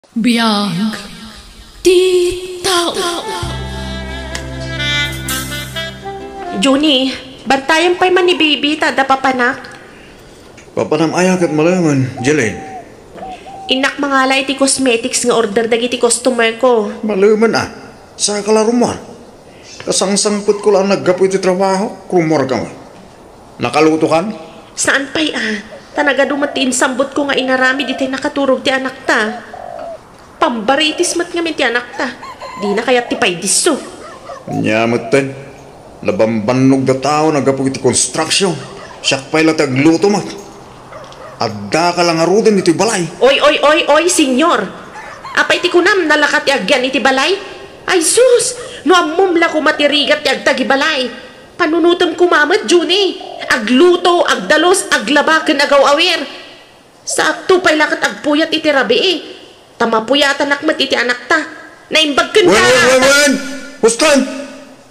Biag di tao. Juni, bantayan pa'y man ni baby, tada papanak. Papanam ayak at malaman, Jelaine. Inak mangalay ti cosmetics nga order dagi ti customer ko. Malaman sa kalarumar. Kasangsangput ko lang naggapo iti trabaho, krumor ka nga. Nakaluto kan? Saan pa'y Tanaga dumatiin sambot ko nga inarami di tayo nakaturog ti anak ta. Pambaritis mat nga ti anak ta. Di na kaya ti pa'y diso. Nyamot ten. Labambanog da tao naggapo iti construction. Siyak pa'y latagluto mat. Adda ka lang arudin iti balay. Oy, senyor. Apay ti kunam nalakat ti agyan iti balay? Ay sus, no amumla ko matirigat ti agtagi balay. Panunutom kumamat, Juni. Agluto, agdalos, aglabaken, agaw-awer. Sa akto pa'y lakat agpuyat iti rabi Tamapuyatan nakmat iti anak ta. Naimbagken ka. Wen! Hustan!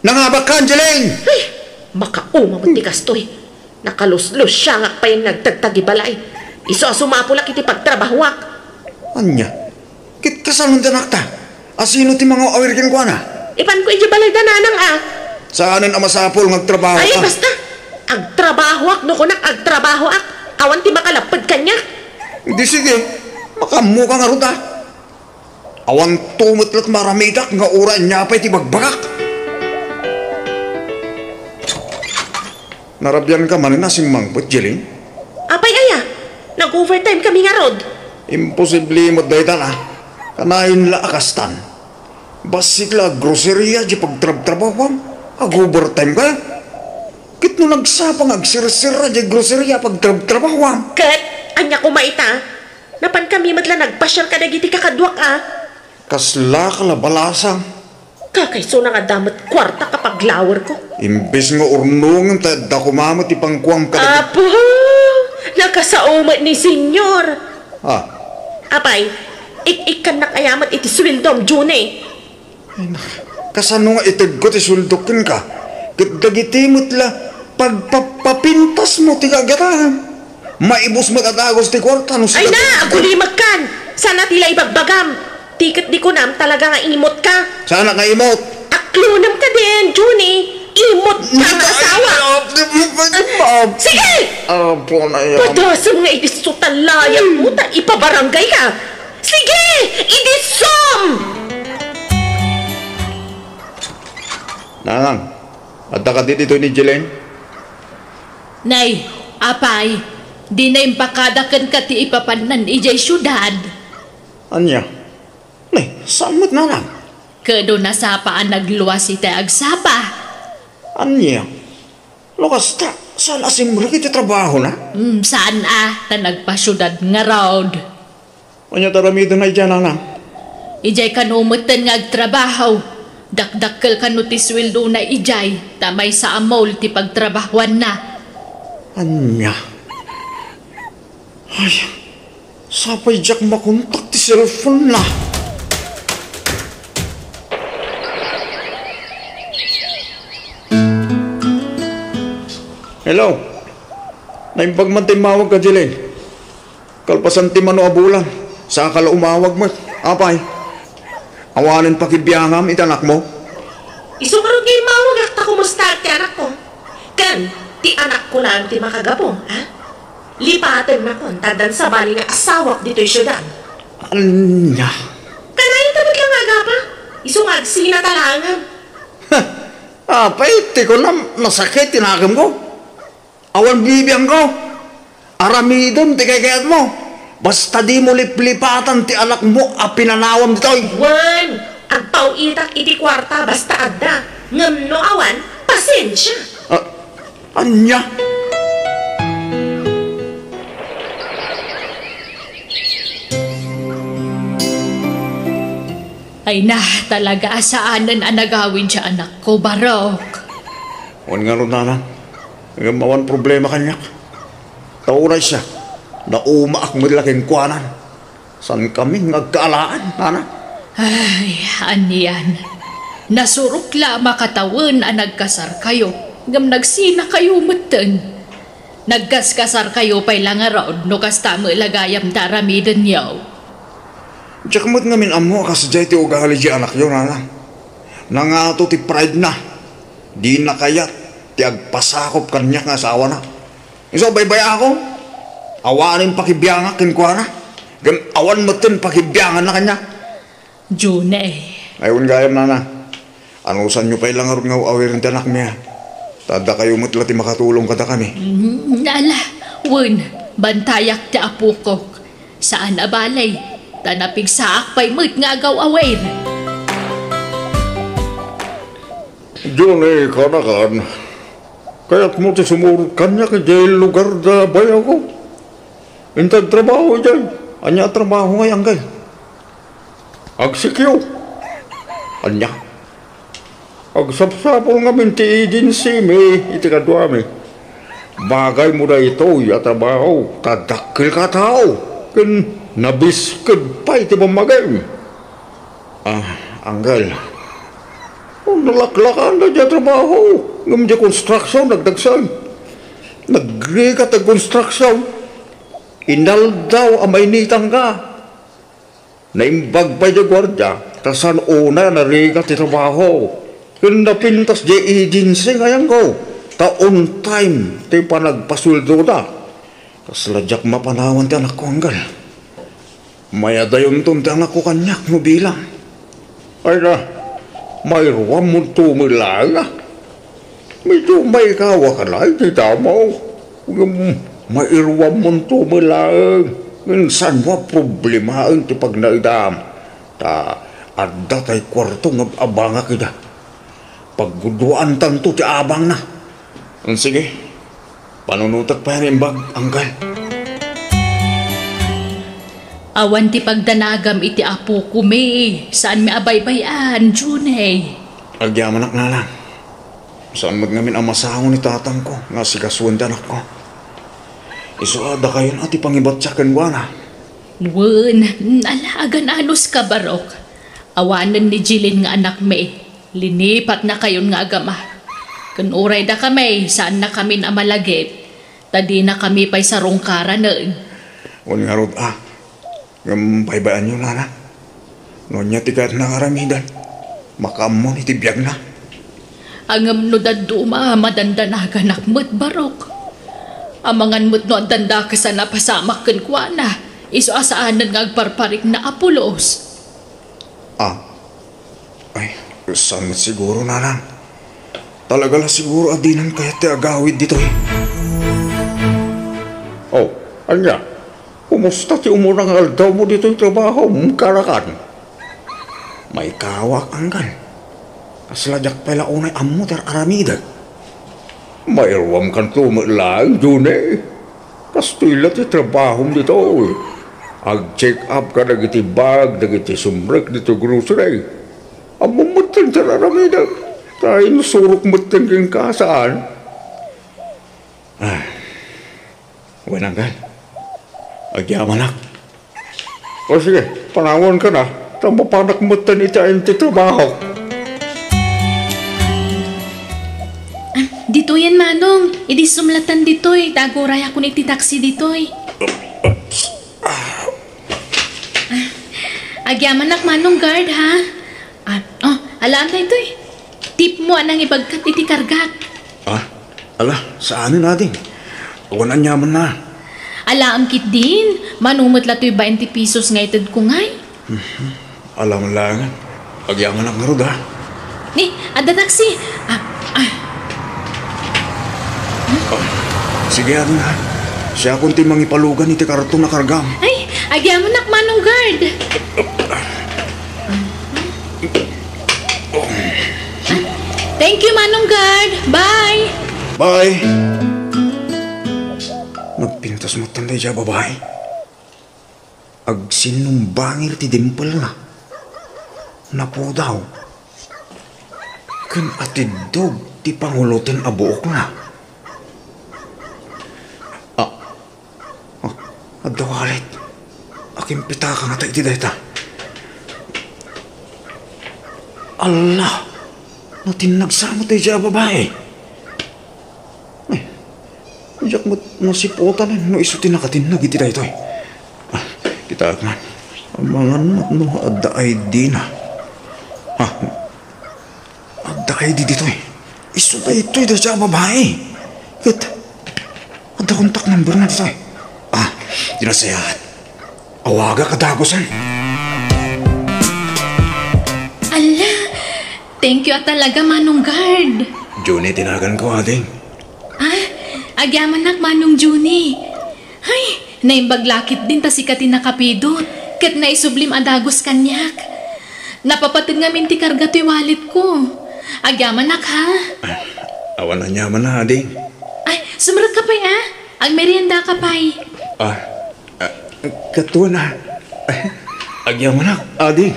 Nangabak ka, Angeline! Ay, makaumamot ti kastoy. Nakaluslos siya nga pa yung nagtagtagi balay. Iso asumapulak iti pagtrabahwak. Anya? Kit kasalon anak ta? Asino ti mga awirkin ko na? Ipan ko iti balay dananang Saanin ang masapol ngagtrabaho ka? Ay, basta. Agtrabahoak, no kunak agtrabahoak. Awan ti makalapad kanya. Hindi sige. Makamu ka nga ruta. Awan tumutlat maramitak nga uran niya pa'y ti bagbagak. Narabyan ka man na si Mangput, Jeling? Apay nag-overtime kami nga rod. Imposible mo dahi tala. Kanayin la akastan. Basik la groceria di pagtrab-trabawang. Ag-overtime ka. Kit no nagsapang agsir-sira di groceria pagtrab-trabawang. Kat, anya kumaita. Napan kami matla nagpasyal ka dagiti kakadwak Kasla ka la balasang. Kakaiso na nga damat kwarta kapag lower ko. Imbes nga urnungan tadda kumamot ipangkuang ka. Apo! Nakasaumat ni senyor. Apay, ik-ikan na kayamat iti swildom, June. Kasano nga itag ko ti suldokin ka? Dagiti la pagpapintas mo ti kagatahan. Maibos matatagos ti kwarta. Ay na, agulimag kan. Sana tila ibagbagam. Tiket di ko nam talaga nga imot ka. Sana nga imot? Aklunam ka din, Juni. Imot ka nga asawa. Sige! Apo na yan. Padasam nga idisutan layang mo, ipabarangay ka. Sige! Idisom! Nanang, adda ka dito ni Jelaine? Nay, apay, di na impakadakan ka ti ipapanan ijay syudad. Anya? Nay, samot nanang? Kado na sapaan nagluwas iti agsapa. Anya? Lukas ta, saan asin mo iti trabaho na? Saan ta nagpasyudad nga road. Anya taramido na dyan, nanang? Ijay kanumutan nga agtrabaho. Dakdakkel kanu ti sweldo na ijay. Tamay sa amol ti pagtrabahuan na. Anya? Ay, sapay jak makontak ti cellphone na. Hello? Naimbag man tayo mawag ka, Jelaine. Kalpasan ti mano abulan. Sa akala umawag mo. Apay. Awanin pakibiyangam itanak mo. Isukarod ngayon mawag akta kumusta ti anak ko. Kan, ti anak ko lang ti makagapo, Lipatan na kon, tadan sa bali nga asawak dito'y syudad. Anya? Kanayin tabot lang agapa. Isungag sinatalangan. Apay, ti ko na nasakit tinakam ko. Awan bibiyang ko. Aramidon ti kayat mo. Basta di mo liplipatan ti anak mo pinanawam dito'y. Wan, agpaw itak iti kwarta basta adda. Ngam no awan, pasensya. Anya? Ay na, talaga asaanan ang nagawin siya anak ko, Barok. Wan nga ron nanang. Mawan problema kanya. Tauray siya. Naumaak mo laking kuwanan. San kami ngagkaalaan, nanang? Ay, aniyan. Nasurukla makatawan ang nagkasar kayo. Ngam nagsina kayo matan. Nagkaskasar kayo pa'y lang araw no kasta mo ilagayam daramidan yaw. Diyakamot ngamin amo kasadya iti ugali di anak yun, nanang. Nangato ti pride na. Di na kayat, ti agpasakop kanya nga asawa na. Iso baybay ako, awanin pakibiyanga kinkwa na. Gan awan mo tin pakibiyangan na kanya. Junay. Ayun gayam, nanang. Anusan nyo pa ilang arot nga awirin ti anak niya. Tada kayo matla ti makatulong kada kami. Nala, wun, bantayak ti apo ko. Saan abalay? Tanapig saak pa'y mo't nga agaw awir. Diyon kanakan. Kaya't mo ti sumurot kanya ka dyan lugar da bayaw ko. Intag trabaho dyan. Anya trabaho ngayon kay. Agsikyo. Anya. Agsapsapol nga minti agency may iti kadwa mi. Bagay mo na ito ya trabaho. Tadakil ka tao. Ken nabiskad pa iti mamagay. Anggal. Nalaklakan na dyan trabaho. Ngam di construction, nagdagsan. Nagrigat ang construction. Inal daw amay nitang ka. Naimbag pa dyan gwardya. Tasan una narigat ti trabaho. Kung napintas di agency ngayon ko. Taon time ti panagpasuldo na. Kasladyak mapanawan ti anak ko anggal. Maya dayon ton ti anak ko kanyak no bilang. Ay na. May ruwam mo tumilang. Medyo may kawa ka lang, tita mo. May ruwam mo tumilang. Minsan mo problema ang tipag naidam. Adda tay kwarto ng abanga kita. Pagguduan tanto ti abang na. Sige, panunutak pa rin bag, anggal. Awan ti pagdanagam iti apo ko may. Saan may abaybayan, Junay? Agyaman na lang. Saan magamin ang masahon ni tatang ko, nga si kaswanda anak ko. Isuada kayo na ti pangibatsakan wana. Wun, alaagan anos ka barok. Awanan ni Jilin nga anak may. Linipat na kayon nga agama. Kanuray da kami, saan na kami na malagit. Tadi na kami pa'y sarong kara noon. Wala nga rod Ngam baybayan nyo na. Nonya tigat na karamidan. Makamon itibiyag na. Angam no daduma madandanagan nakmut barok. Amangan mo't no danda ka sa napasamak kan kwa na. Iso asaanan nga agparparik na apulos. Ay, saan mo siguro nanang? Talaga la siguro adinan kaya ti agawid dito anya? Kumusta ti umurang aldaw mo dito yung trabaho mong karakan? May kawak anggal. Asladyak pala unay amo tar aramida. Mayroam kan tumalang, June. Kastuila ti trabaho mo dito. Ag-check up ka nagiti bag, nagiti sumrek dito grocery. Amo mo tan tar aramida. Tayo nasurok mo tan kang kasaan. Wananggal. Agyaman. O sige, panawon ka na. Tama panak mo tan itain ti trabaho. Dito yan, Manong. Idi sumlatan dito'y. Taguray ako ni taxi dito'y. Agyaman Manong guard, ha? Alam na ito'y. Tip mo anang ibagkat iti kargak. Ala, saan natin? Awanan yaman na. Alaam kit din. Manumot la to'y 20 pesos nga itad ko ngay. Alam lang. Agyaman ang ngarod, ha? Ni, ada taxi. Sige, ano na. Siya kung timang ipalugan iti karton na kargam. Ay, agyaman Manong guard. Thank you, Manong guard. Bye. Bye. Nagpintas mo tanday siya, babae. Agsinumbangir ti dimple na. Napo daw. Kan atidog ti pangulutin abuok na. Adawalit. Aking pitaka nga tayo ti dayta. Allah! Natin nagsama tayo siya, babae. Diyak mo nasiputan no iso tinakatin na giti dayto. Kita man. Amangan no adda ay di na. Ha? Adda ay di dito eh. Iso ba ito'y da siya babae? Kat, adda kontak number na dito eh. Dinasayahan. Awaga kadagosan. Ala, thank you talaga, Manong Guard. Juni, tinagan ko ading. Agyaman nak, Manong Juni. Ay, naimbaglakit din ta si katin nakapidot. Kat naisublim adagos kanyak. Napapatid nga minti karga to'y wallet ko. Agyaman nak, ha? Awan na nyaman na ading. Ay, sumarag ka pa'y, Ang merienda ka pa'y. Katuwa na. Agyaw mo na, ading.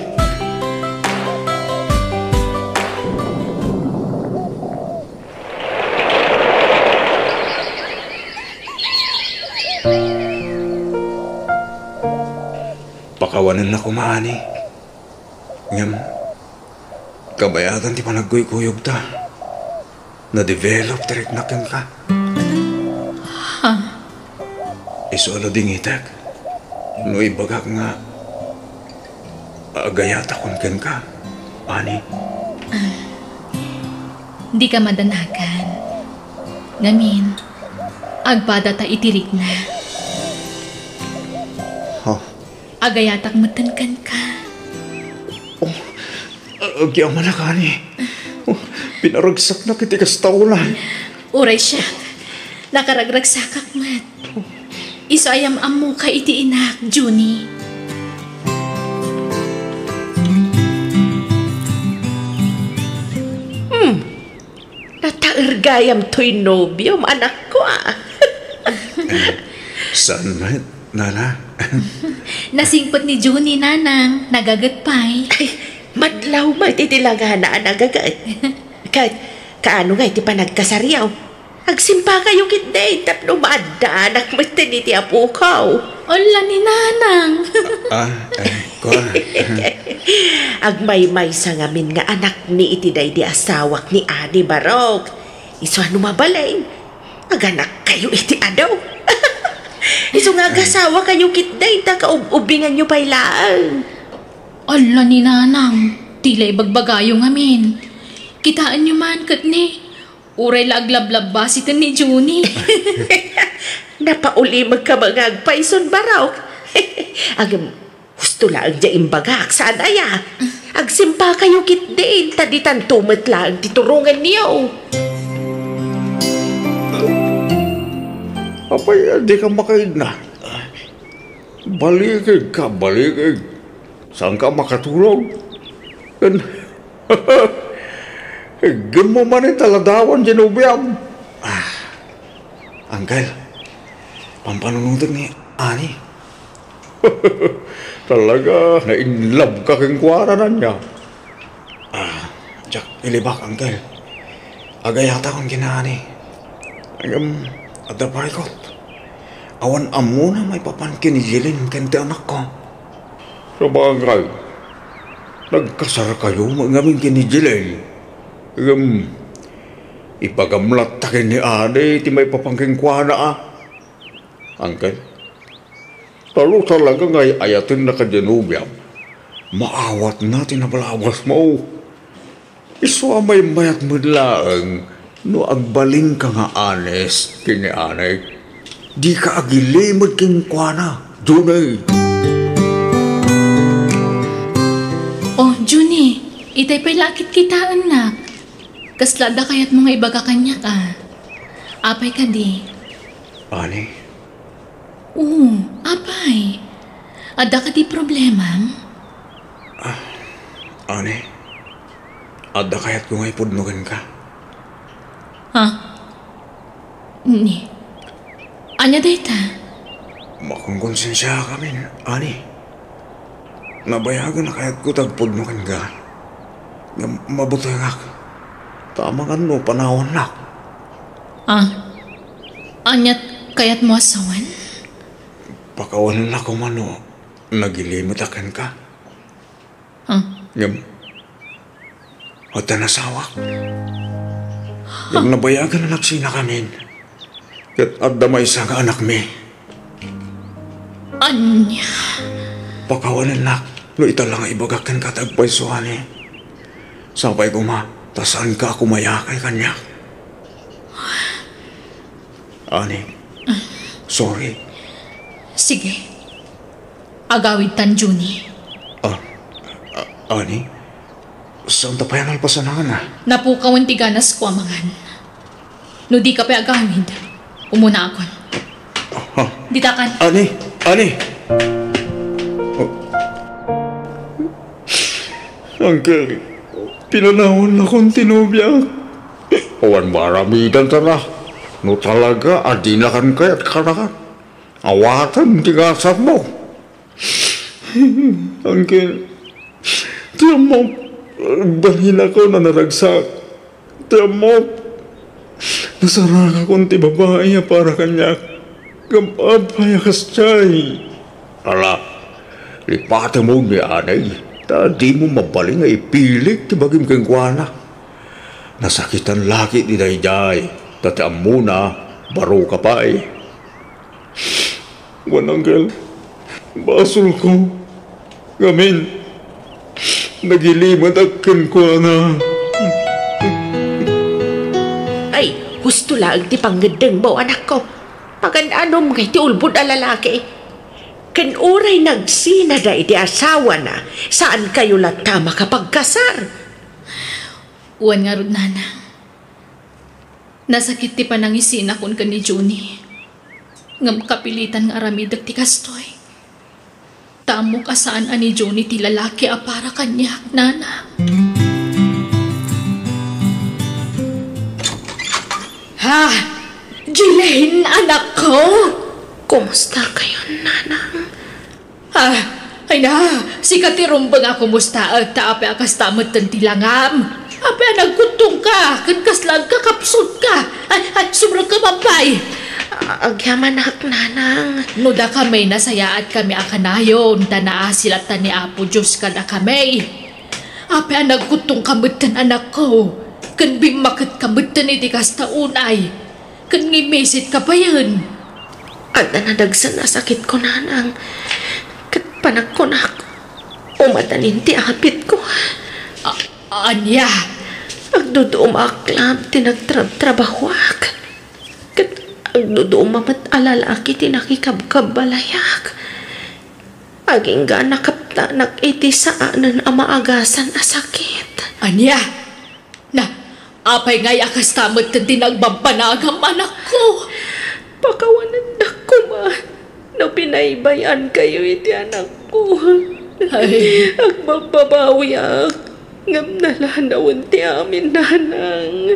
Pakawanan na kumaani. Ngam, kabayatan ti panagkuyog ta. Na-develop direct na ka. Isolo ding itak. No ibagak nga agayata kun ken ka. Ani? Di ka madanakan. Ngamin, agpada ta itirik na. Agayatak matankan ka. Agyaw man na ka ni. Pinaragsak na kitikas taulan. Uray siya. Nakaragragsakak mat. Iso ayam amu ka iti inak, Juni. Nataergayam to'y nobyo, anak ko Saan na, Nana? Nasingpot ni Juni, nanang. Nagagatpay. Ay, madlaw matitilangan na nagagat. Kaano nga iti panagkasaryaw? Agsimpa kayo kitday, tapno maada anak matiniti apukaw. Ola ni nanang. Agmaymay sa ngamin nga anak ni itiday di asawak ni Ani Barok. Iso ano mabalay? Aganak kayo iti adaw. Iso nga agasawa kayo kitday, takaubingan nyo pailaan. Ola ni nanang. Tila ibagbagayo ngamin. Kitaan nyo man kat ni. Uray laglablab ba si ni Juni? Napauli magkamangag paison Barok. Agam, gusto lang dya imbagak saan aya. Agsimpa kayo kitday, taditan tumat lang titurungan niyo. Apay, di ka makaid na. Baligid ka, baligid. Saan ka makatulog? Gan mo man yung taladawan, Genovia. Uncle, pampanunutan ni Ani. Talaga, na-inlove ka kang kwaranan niya. Jack, ilibak, Uncle. Agayata kong kinaani. Ada parikot. Awan amo na may papankin ni Jilin kente anak ko. Sa bagay, nagkasar kayo mangamin kini Jilin. Ipagamlat takin ni Ade ti may papangking kwa na Uncle, talo talaga ngay ayatin na ka Genovia. Maawat natin na balawas mo. Iso may mayat mo lang. No agbaling ka nga honest kini anay, di ka agilimod king kwana, Juni. Oh, Juni, itay pa'y lakit kita, anak. Kaslada kaya't mga ibaga kanya ka. Apay ka di. Ani? Oo, apay. Ada ka di problema? Ani? Ada kaya't kung ay pudnugan ka? Ni. Anya dayta? Makongkonsensya kami, Ani. Nabayagan na kaya't ko tagpudnugan ka. Mabuti nga. Tamangan mo, panahon na. Anya kaya't mo asawan? Pakawalan na ko mano, nagilimot akan ka. At nasawak. Yung nabayagan na nagsina kami. At damay sa anak mi. Anya? pakawanan nak. No italang ibagakan katagpay suhani. Sabay ko ma, tasan ka ako mayakay kanya. Ani, sorry. Sige. Agawid tan, Juni. Ani, saan tapayan ay pasanangan na? Napukawan ti ganas ko amangan. No di ka pa agawid. Umuna ako. Ditakan. Ani! Uncle, pinanahon na kong tinubya. Awan maramidan tara. No talaga, adinakan kayo at karakan. Awatan, tigasap mo. Uncle, tiyan mo, balhin ako na naragsak. Tiyan mo, nasarang akong ti babae para kanya. Kapapaya kasyay. Ala, lipata mo ni anay. Di mo mabaling ay ipilik ti bagim kang kuwana. Nasakitan laki di dayday. Tatiam muna, baro ka pa eh. Wananggal, basol ko. Gamin, nagilimad akin ko na. Ay, gusto lang ti panggedeng mo, anak ko. Pagananom ngay ti ulbud a lalaki. Kan uray nagsina da iti asawa na, saan kayo lata makapagkasar? Uwan nga rod, nana. Nasakit ti panangisina kun ka ni Juni. Ngam kapilitan nga aramidag ti kastoy. Tamo ka saan ani Juni ti lalaki a para kanya, nana. Ha? Jilane, anak ko? Kumusta kayo, nanang? Ay na, si Katirumba nga kumusta at taapi akas tamad tan tilangam. Api nagkutong ka, kankaslag ka, kapsot ka. Ay, sobrang ka mapay. Agyaman ak, nanang. Nuda kami, nasayaat kami akanayon, tanaa sila ni Apo Diyos ka na kami. Api nagkutong kamutan anak ko. Kan bimakit kamutan iti kasta unay. Kan ngimisit ka pa yun. At nanadagsan na sakit ko, nanang. Kat panagkunak, umadanin ti apit ko. Anya? Agduduom aklab, tinagtrabahwak. Kat agduduom mamat alalaki, tinakikabkabalayak. Aging ga nakapta, nakiti saanan ang maagasan na sakit. Anya? Na, apay ngay akas tamad tan tinagbabanagam anak ko. Pakawanan na ko, ma. Na pinaybayan kayo iti anak ko. Ay. Ang magbabawi ak. Ngam nalanawan ti amin, nanang.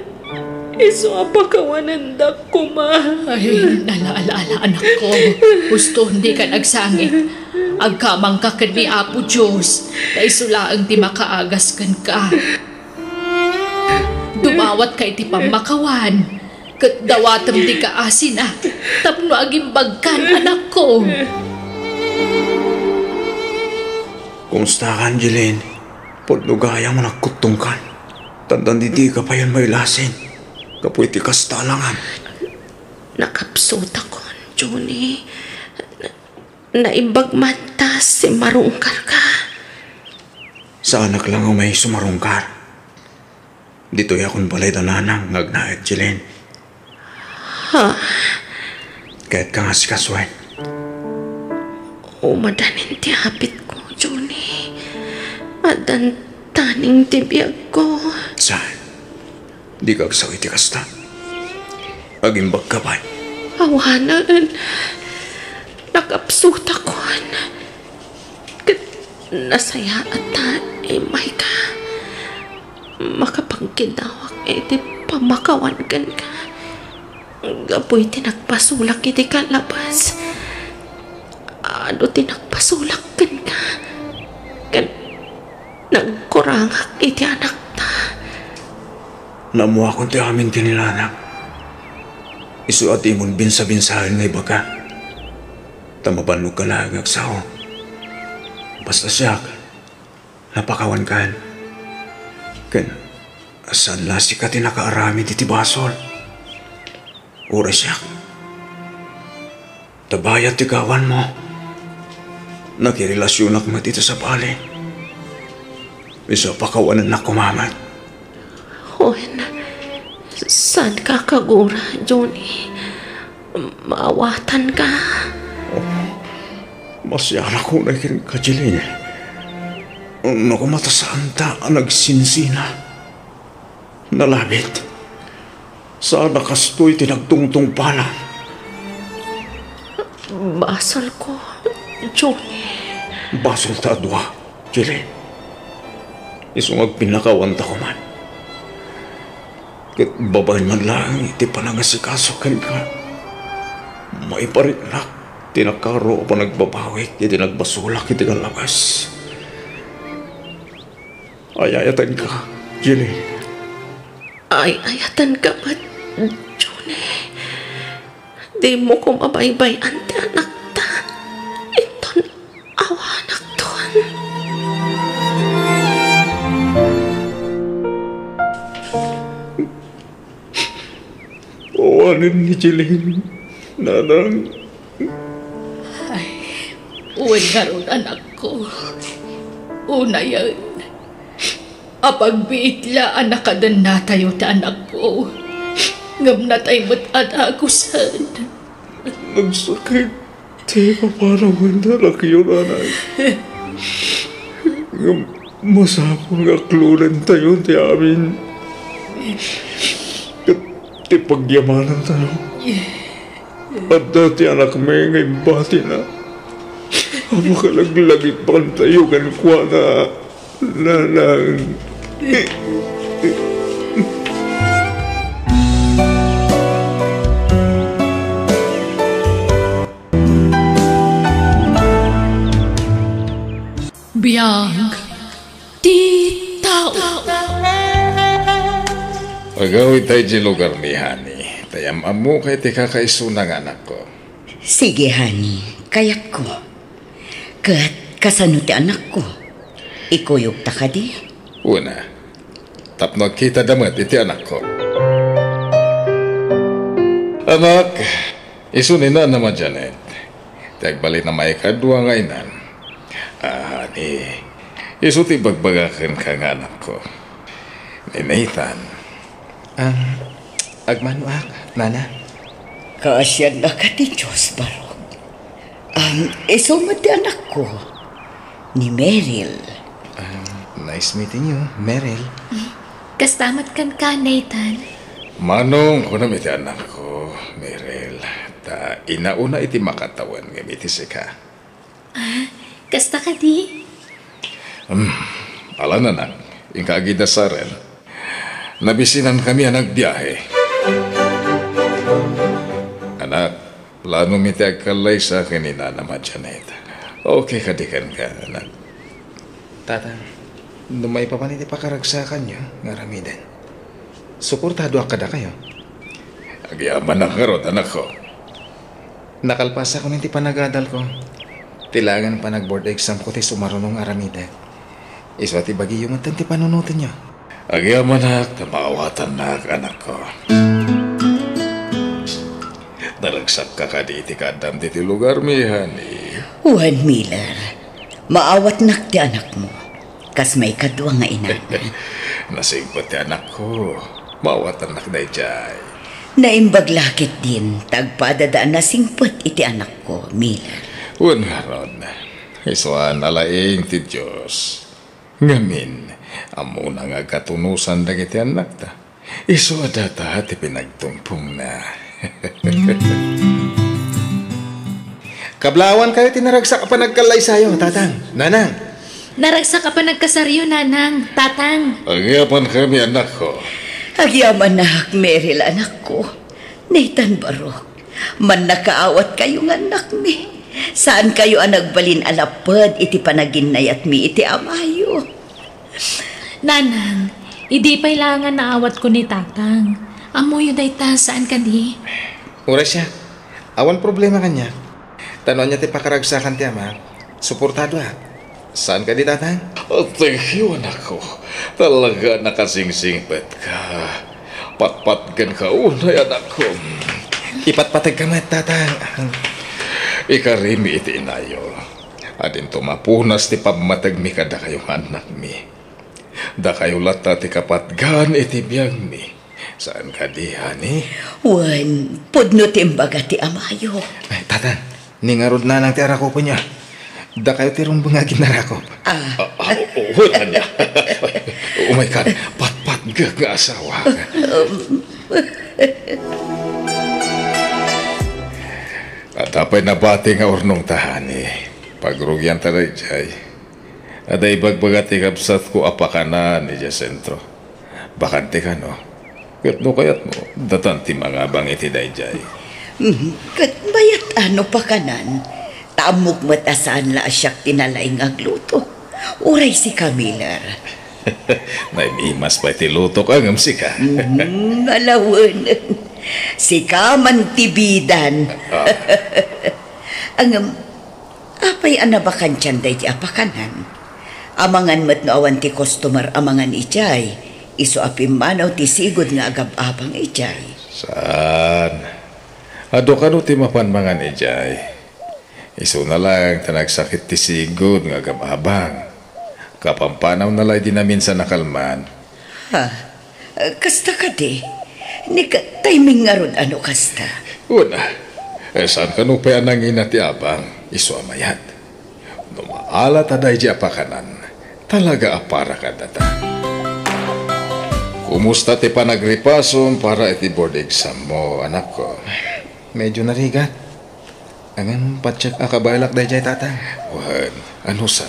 Iso apakawanan da ko, ma. Ay, nalaala anak ko. Gusto hindi ka nagsangit. Agkamang ka ni Apo Diyos. Na isulaang di makaagas kan ka. Dumawat ka iti pamakawan. Kat dawatam di ka asin ah. Tapno agimbagkan anak ko. Kumusta ka, Angeline? Podlugayang mo nagkutong kan. Tandang di ka pa yan may lasin. Kapoy ti kastalangan. Nakapsot ako, Juni. Naimbagmatas si marungkar ka. Sa anak lang ang may sumarungkar. Dito'y akong balay dananang ngagnaag, Jilin. Ha? Kahit ka nga si Kaswen. Umadanin ti hapit ko, Juni. Adan taning tibiyag ko. Saan? Di ka agsawi ti kasta. Agimbag ka ba? Awanan. Nakapsut ako. Nasaya ata may ka. Makapangkidawak iti pamakawan kan ka. Gapoy tinagpasulak iti kalabas. Ano tinagpasulak kan ka. Kan nagkurangak iti anak ta. Namuha kong ti amin kinilanak. Isu at imon binsa-binsahan ngay baka. Tamabanog ka lagag sao. Basta siya, napakawan kan. Kan, asan la si ka tinakaarami di tibasol. Ura siya. Tabayat ti kawan mo. nakirelasyon ako dito sa bali. Isa pa kawanan na kumamat. Juan, saan ka kagura, Johnny? Maawatan ka. Masyara ko na kajiling. Nakumata sa anta ang nagsinsina. Nalabit. Saan nakastoy tinagtungtong pala. Basal ko, Johnny. Basal ta adwa, Jilin. Isungag pinakawanta ko man. Kit babay man lang, iti panangasikaso kan ka. May parinlak, tinakaro pa nagbabawik, iti nagbasulak, iti kalabas. Ayayatan ka, Jilly. Ayayatan ka ba, Johnny? Di mo ko mabaybayan ti anak ta. Iton awanak ton. Awanin ni Jilly, nanang. Uwan nga ron, anak ko. Una yan. Apagbiitla, anak ka din na tayo ta anak ko. Ngam na tayo mat-adagusan. Nagsakit. Di ka parang mandarak yun, anak. Masapang aklulan tayo, di amin. Di pagyamanan tayo. At dati anak may ngayon bati na. Makalag-lagit pa tayo kan kwa na nanang. Biyang di tao. Pagawid tayo di lugar ni Hani. Tayam amo kay ti kakaisunang anak ko. Sige, Hani. Kayat ko. Kat kasano ti anak ko. Ikuyog ta ka di. Una, tapno kita damat iti anak ko. Anak, isunin na naman Janet. Tagbalit na may kadwa nga inan. Hani, isu ti bagbagakan ka nga anak ko. Ni Nathan. Agmanuak, nana. Kaasyan na ka ti Diyos, Barok. Isumad ti anak ko. Ni Meryl. Nice meeting you, Meryl. Kastamat kan ka, Nathan. Manong ko na iti anak ko, Meryl. Ta inauna iti makatawan ng iti sika. Kasta ka di? Ala na nang, ingkagida sa rin. Nabisinan kami ang nagbiyahe. Anak, plano mi ti agkalay sa akin ni Nana Janet. Okay, kadikan ka, anak. Tata, lumay pa pa niti pakaragsakan nyo, nga ramidan. Suportado ang kada kayo. Agyaman ang karot, anak ko. Nakalpasa ko niti panagadal ko. Tilangan pa nag-board exam ko ti sumarunong aramida. Iswa ti bagi yung ti panunutin nyo. Agyaman nak, tamawatan nak, anak ko. Nalagsak ka ka di iti kadam ti lugar mi, Hani. Juan Miller, maawat nak ti anak mo. Kas may kadwa nga ina. Nasingpot ti anak ko. Maawat anak day jay. Naimbaglakit din, tagpadadaan na singpot iti anak ko, Miller. Uwan nga ron, iswaan alaing ti Diyos. Ngamin, amo na nga katunusan na iti anak ta. Iswa data ti pinagtungpong na. Kablawan kayo tinaragsak pa nagkalay sayo, tatang, nanang. Naragsa ka pa nagkasaryo, nanang, tatang. Agyapan kami anak ko. Agyaman na, Meryl, anak ko. Nathan Barok, man nakaawat kayong anak mi. Saan kayo ang nagbalin alapad iti panaginay at mi iti amayo? Nanang, hindi pa ilangan na awat ko ni tatang. Amo yun ay ta, saan ka di? Oras siya, awan problema kanya. Tanong niya ti pakaragsakan ti ama. Suportado ha. Saan ka di tatang? Oh, thank you anak ko. Talaga nakasingsingpet ka. Patpatgan ka unay anak ko. Ipatpatag ka mat tatang. Ikarimi iti inayo. Adin to mapunas ti pamatag mi kada kayong anak mi. Da kayo lata ti kapatgan iti biyag mi. Saan ka dihan eh? Wan, pudno timbaga ti amayo. Ay, tatan, ningarod na nang ti arako po niya. Da kayo ti rumbang agin narakop. Wala niya. Oh my God, pat-pat nga asawa ka. At apay nabati nga urnong tahan eh. Pagrugyan taray jay. Aday bagbagat ikabsat ko apakanan ni sentro. Bakante ka no. Kat no kayat mo, datanti mga bang iti day jay. Kat bayat ano pa kanan, tamog matasaan la asyak tinalay ng agluto. Uray si Kamilar. Naimimas pa iti luto ka ngam si ka. Alawan. Si Kaman tibidan. Ang apay anabakan tiyan day di apakanan. Amangan mat no awan ti customer amangan ijay. Iso apim manaw ti sigod nga agab-abang ijay. Saan? Ado ka no ti mapanmangan ijay. Iso na lang tanagsakit ti sigod nga agab-abang. Kapampanaw na lang din namin sa nakalman. Ha? Kasta ka di? Ni timing nga ron ano kasta? Una, saan ka no pa anang inati abang? Iso amayat. Numaala taday di apakanan. Talaga apara ka data. Kumusta ti panagripasom para iti board exam mo, anak ko? Medyo narigat. Angan patsak akabaylak day jay tata. Wan, ano sa?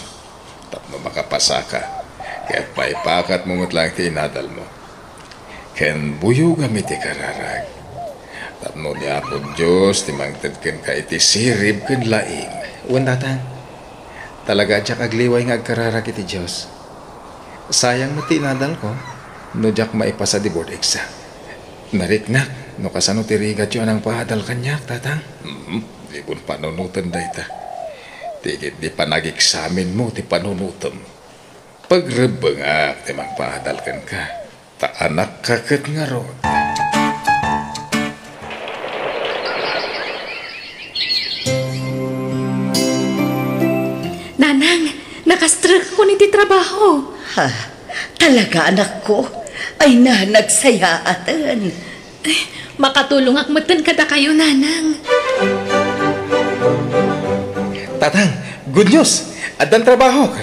Tapno makapasa ka. Kaya't paipakat mo lang ti inadal mo. Ken buyo gamit ti kararag. Tapno niya po Diyos, timangtad ken ka iti sirib ken laing. Uwan tata. Talaga jak agliway nga agkararag iti Diyos. Sayang mo ti inadal ko. No jak maipasa di board exam. Nariknak. No kasano ti rigat yun ang pahadal kanyak, tatang. Di pun panunutan da ita. Tigit di panag-examin mo ti panunutan. Pagrebengak ti magpahadalkan ka. Ta anak kaket nga ron. Nanang, nakastrug ko niti trabaho. Ha? Talaga anak ko? Ay na, nagsayaatan. Makatulong akmatan kada kayo, nanang. Tatang, good news. Adan trabaho ka.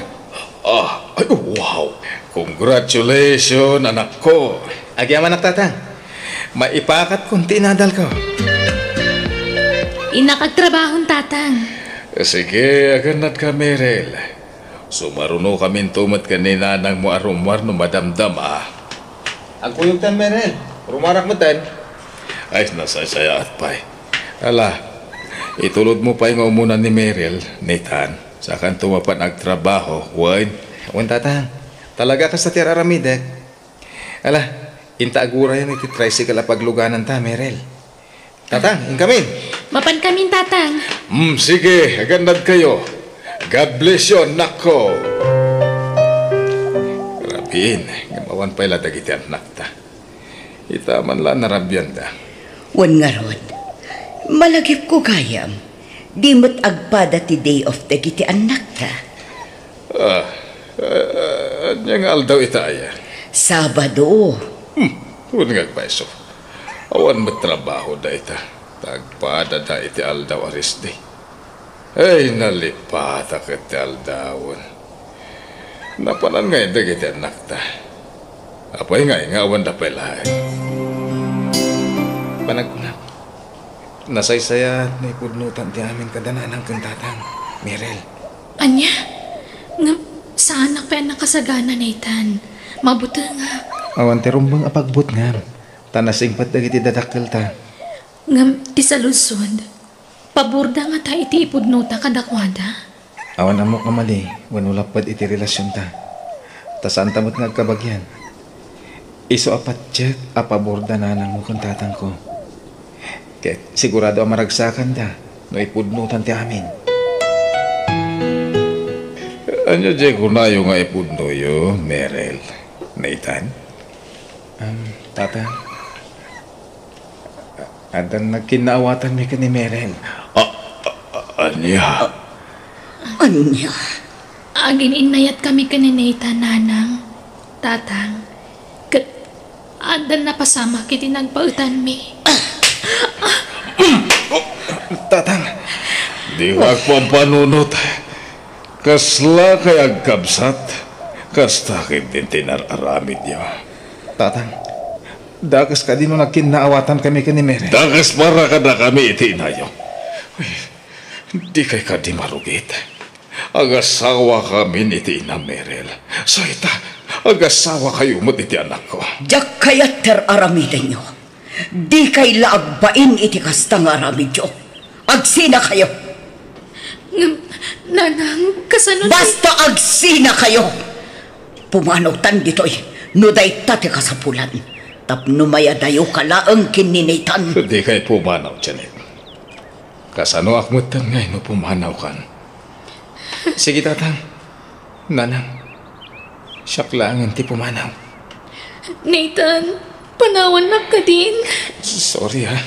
Ay, wow! Congratulations, anak ko! Agyam anak tatang. Maipakat kung tinadal ko. Inakagtrabahon, tatang. Sige, aganat ka, Merel. Sumaruno kami tumat kanina nang mo arumar no madamdam Ang kuyog tan, Merel. Rumarak mo tan. Ay, nasasaya at pa'y. Ala, itulod mo pa yung umunan ni Merel, Nathan. Sa kan tumapan agtrabaho, Wayne. Wan tatang. Talaga ka sa tiraramidek. Ala, inta agura yan iti tricycle a pagluganan ta, Merel. Tatang, inkamin. Mapan kamin, tatang. Sige, agandad kayo. God bless you, anak ko. Rabin, gamawan pa ila dagiti anak ta. Itaman lang narabyan da. Wan nga ron. Malagip ko gayam. Di mo't agpada ti day of the giti anak ta. Anya nga aldaw itaya. Sabado. Huwag nga paiso. Awan mo trabaho da ita. Tagpada da iti aldaw aris day. Ay, nalipata ka ti aldawon. Napanan nga yung dagiti anak ta. Apay nga awan da pelahay. Panagkunap. Nasaysaya na ipudnutan ti amin kadananang kantatang, Merel. Anya, nga, saan na pa nakasagana, Nathan? Mabuti nga. Awan ti rumbang apagbut nga. Tanasing pat dagiti dadakkel ta. Nga, ti sa lusod. Paburda nga ta iti ipudnuta kadakwada. Awan amok nga mali, wanulapad iti relasyon ta. Tasaan tamot nga agkabagyan. Iso apat jet apaborda na nang mukong tatang ko. Kaya sigurado ang maragsakan da no ipudnutan ti amin. Anya dyan kunayo nga ipudno yo, Merel, Nathan? Tatang. Adan nagkinaawatan mi ka ni Merel. Anya? Anya? Agin inayat kami kaninita, nanang, tatang. Kat, adan na pasama kiti nagpautan mi. Tatang, Di wag pang panunot. Kasla kay agkabsat. Kastakit din tinararamid niyo. tatang. Dakas ka din nung nagkinaawatan kami ka ni Mere. Dakas para ka na kami itinayo. Uy, di kay ka di marugit. Agasawa kami ni Tina Merel. So ita, agasawa kayo mo iti anak ko. Diyak kayat aramiden nyo. Di kay laagbain iti kastang aramid nyo. Agsina kayo. Nanang, kasano Basta agsina kayo. Pumanawtan dito'y nuday tate kasapulan. Tapno mayadayo kalaang kininitan. Di kay pumanaw, Janet. Kasano akmutan ngayon no pumanaw kan? Sige, tatang. Nanang, siyak lang ti pumanaw. Nathan, panawan na ka din. Sorry, ha.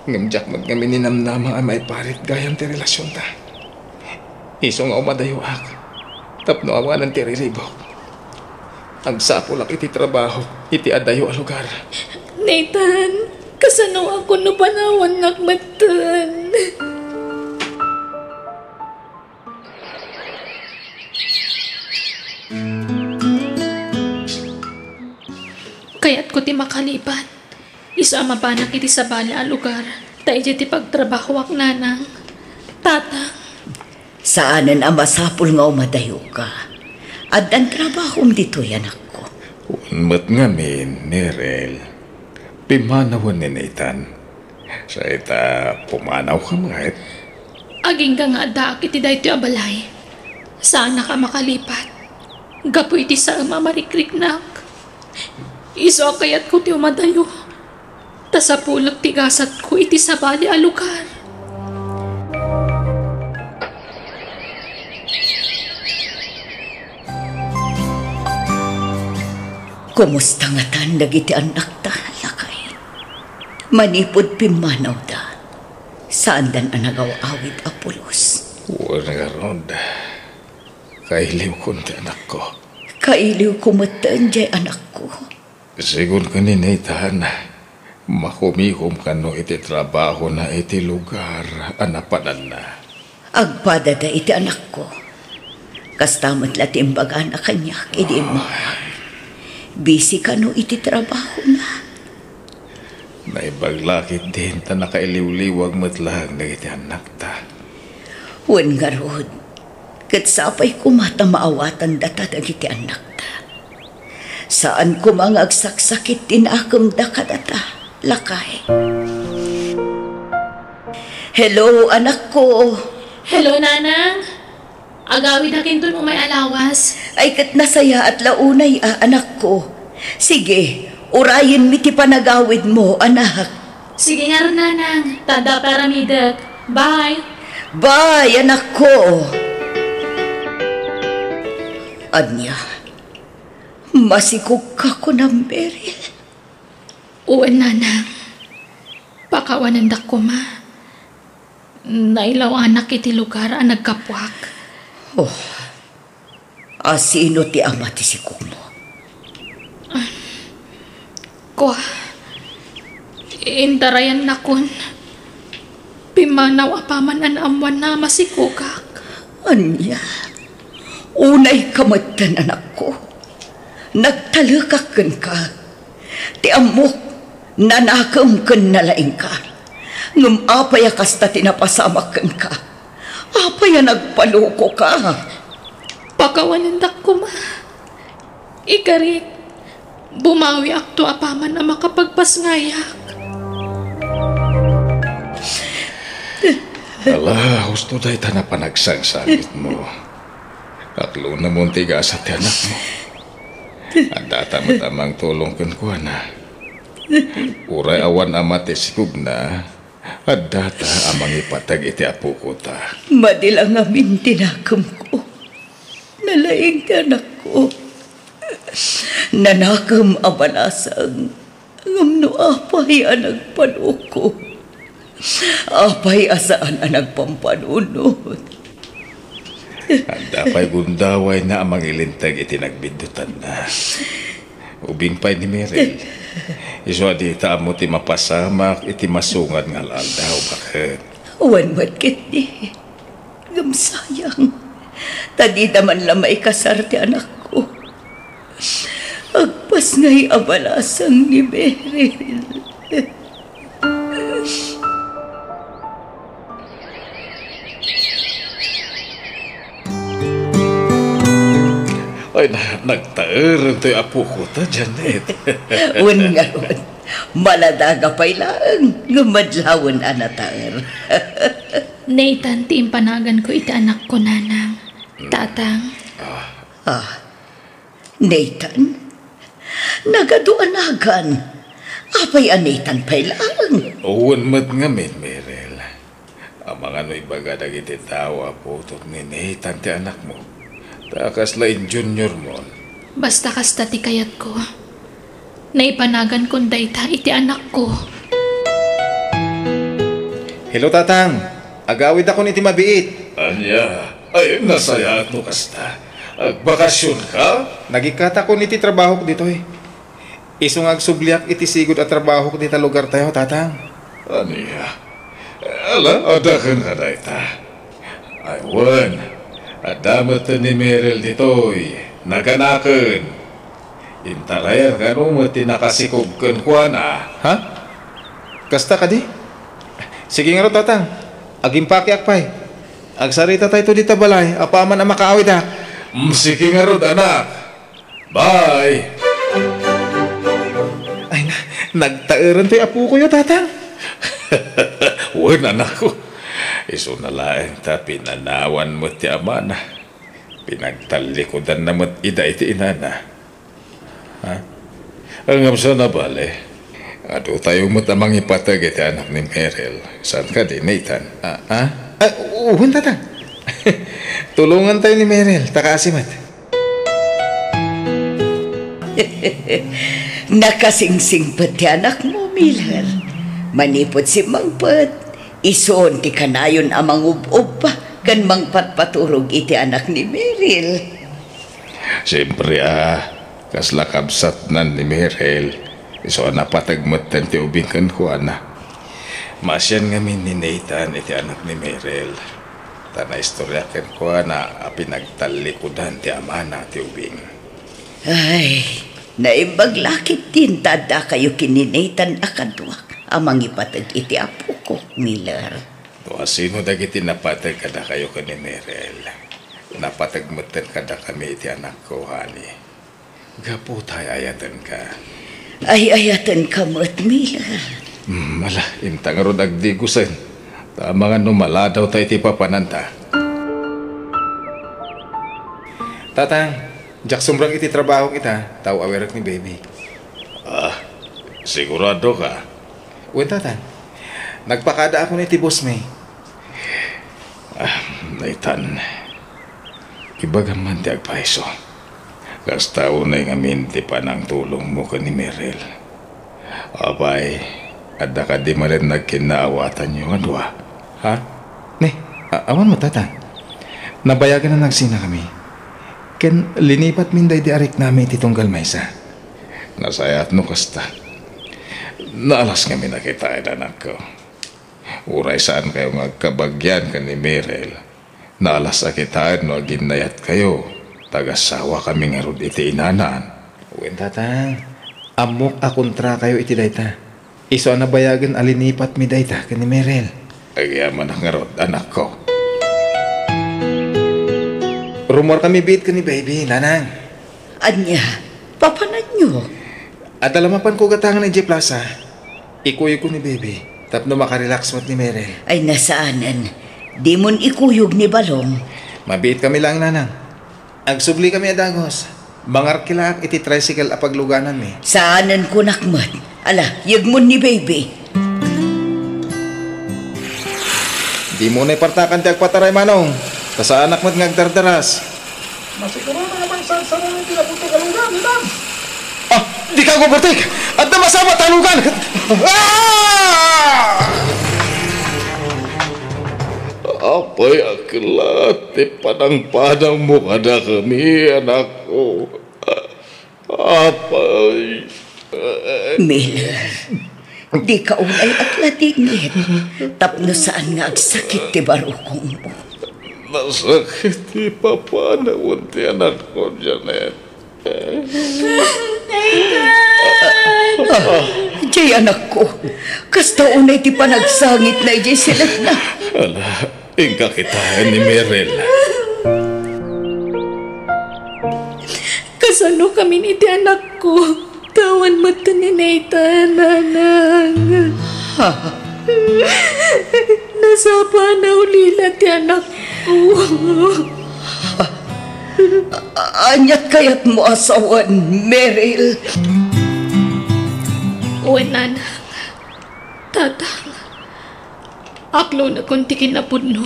Ngamjak mat kami ninamnama ay may parit gayam ti relasyon ta. Iso nga umadayo ak. Tapno awanan ti riribok. Agsapulak iti trabaho, iti adayo a lugar. Nathan, kasano ako no panawan nakmatan. Kaya't ko ti makalipat. Isama pa na kiti sa bala a lugar. Tayo ti pagtrabaho ak nanang. Tatang. Saanan ang masapul nga umadayo ka. At ang trabahom dito'y anak ko. Unmat nga min, Merel. Pimanawan ni Nathan. Sa ita, pumanaw ka mga Aging ka nga daak iti dayto abalay. Sana ka makalipat. Gapo iti sa mamarikrik-nak. Iso kayat ko ti umadayo. Tasapulag tigasat ko iti sa bali a lugar. Kumusta nga tandag iti anak ta, lakay? Manipod pimanaw da. Saan dan ang nagaw-awit apulos? Wala nga ron. Kailiw ko ti anak ko. Kailiw kumatan jay anak ko. Sigun ka ni Nathan, makumikom ka no iti trabaho na iti lugar, anapanan na. Agpadada iti anak ko. Kastamat latimbaga na kanya, idi mahal. Busy ka no iti trabaho na. Naibaglakit din ta nakailiw-liwag matlag na iti anak ta. Wan nga rod, katsapay kumata maawatan data iti anak ta. Saan ko mga agsaksakit tinakam da kadata, lakay. Hello, anak ko. Hello, nanang. Agawid akin to nung may alawas. Ay kat nasaya at launay, anak ko. Sige, urayin mi ti panagawid mo, anak. Sige nga rin, nanang. Tanda para midak. Bye. Bye, anak ko. Anya, masikog ka ko ng Beryl. Uwan, nanang. Pakawanan da ko, ma. Nailaw anak iti lugar ang nagkapwak. Oh, asino ti ama ti sikog mo? Ko, intarayan na kun. Pimanaw apaman ang amwan na masikugak. Anya, unay kamatan anak ko. Nagtalakakan ka. Ti amok, nanakam kan nalaing ka. Ngum apaya kasta tinapasamakan ka. Apaya nagpaluko ka. Pakawanan da ko, ma. Ikarit, bumawi akto apaman na makapagpasngayak. Ala, gusto tayo na panagsangsalit mo. Aklo na mong tigas at anak mo. Anda tama-tamang tulong kan ko na. Uray awan amat isikog na. At data amang ipatag iti apo ko ta. Madilang amin tinakam ko. Nalaing anak ko. Nanakam abanasang. Ngamno apay ang nagpanuko. Apay asaan ang nagpampanunod. Anda pa'y gundaway na amang ilintag itinagbindutan na. Ubing pa'y ni Merel. Iso di mo ti mapasamak iti masungad nga aldaw. Bakit? Wan matkit ni. Gamsayang. Tadi naman lamay kasar ti anak ko. Agpas nga'y abalasang ni Merel. Ay, nagtaer ito yung apo ko ta, Janet. Un nga un. Maladaga pa'y lang. Ngumadlawon anataer. Nathan, tiimpanagan ko iti anak ko, nanang. Tatang. Nathan? Nagaduanagan. Apay Nathan pa'y lang. Uwan mat nga, Merel. Ang mga no'y baga dagiti tawa po ni Nathan ti anak mo. Takas lain junior mo. Basta kasta ti kayat ko. Naipanagan kong dayta iti anak ko. Hello, Tatang. Agawid ako ni Timabiit. Anya, ay nasaya at no kasta. Agbakasyon ka? Nagikata ko ni ti trabaho ko dito eh. Isungag subliak iti sigod at trabaho ko dito lugar tayo, Tatang. Anya, ala, adakan ka na ita. Aywan. Adamat ni Merel ditoy, naganaken. Intarayer ka no mo tinakasikubken ko na. Ha? Kasta ka di? Sige nga ro, Tatang. Agimpaki akpay. Agsarita tayo dito balay. Apaman ang makaawid ha. Sige nga ro, anak. Bye. Ay, nagtaeran to'y apo ko yun, Tatang. Wan, anak ko. Iso na laeng ta pinanawan mo ti ama na. Pinagtalikodan na mo't ida iti inana. Ha? Ang amsa na bale. Ado tayo mo't amang ipatag iti anak ni Merel. Saan ka di, Nathan? Uwan, Tatang. Tulungan tayo ni Merel. Takasimat. Nakasingsing pati anak mo, Miller. Manipot si Mangpet. Ison ti kanayon amang ub-ub pa kan mangpatpaturog iti anak ni Merel. Siyempre kaslakabsat nan ni Merel. Iso napatagmatan ti ubing kan ko ana. Masyan ngamin ni Nathan iti anak ni Merel. Tana istorya kan ko ana pinagtalikudan ti amana ti ubing. Ay, naibaglakit din tada kayo kini Nathan akadwak. Amang ipatag iti apo ko, Miller. Sino dagiti napatag kada kayo ka ni Merel? Napatagmatan kada kami iti anak ko, honey. Gapo tayo ayatan ka. Ay, ayatan ka mo't, Miller. Mala, intang ron agdigusan. Tama nga numala daw tayo iti papananta. Tatang, jak sumbrang iti trabaho kita. Tao awerak ni baby. Sigurado ka? Uwan, Tatang. Nagpakada ako ni ti boss May. Nathan, ibagaman ti agpaiso. Kastao na yung aminti pa ng tulong mo ka ni Merel. Abay, ada ka di marin nagkinaawatan yung adwa. Ha? Ne, awan mo, Tatang. Nabayagan na nagsina kami. Ken linipat minday di arik namin titunggal maysa. Nasayat no kasta. Naalas kami nakita ay anak ko. Uray saan kayo magkabagyan ka ni Merel. Naalas akitaan no ginayat kayo. Tagasawa kami nga rod iti inanaan. Uwin, Tatang. Amok akontra kayo iti dayta. Iso nabayagan alinipat mi dayta ka ni Merel. Agyaman nga rod anak ko. Rumor kami bit ka ni baby, nanang. Anya, papanad nyo. At alamapan ko gatangan ng J Plaza. Ikuyo ko ni baby. Tapno makarelax mo't ni Merel. Ay, nasaanan. Di mon ikuyog ni Balong. Mabit kami lang, nanang. Agsubli kami adagos. Mangarkilaak iti tricycle apagluganan mi. Saanan ko nakmat. Ala, yagmon ni baby. Di mo na ipartakan ti agpataray, Manong. Sa anak mo't ngagdardaras. Masiguro na naman sa sarang tinaputo kalungan, madam. Di ka gubertik! At na masama talugan! Apay aklat, panang-panang mo kada kami, anak ko. Apay. Mil, di ka ulay at latingin. Tapno saan nga agsakit ti barukong mo. Nasakit ti papanawon ti anak ko, Janet. Jay anak ko, kasta unay ti panagsangit na ijay silat na. Ala, ingka kita ni Merel. Kasano kami ni ti anak ko. Tawan mo ito ni Nathan, nanang. Nasapa na ulila ti anak ko. Anyat kayat mo asawan, Meryl. Uwe, nanang. Tatang. Aklo na kung ti kinapudno.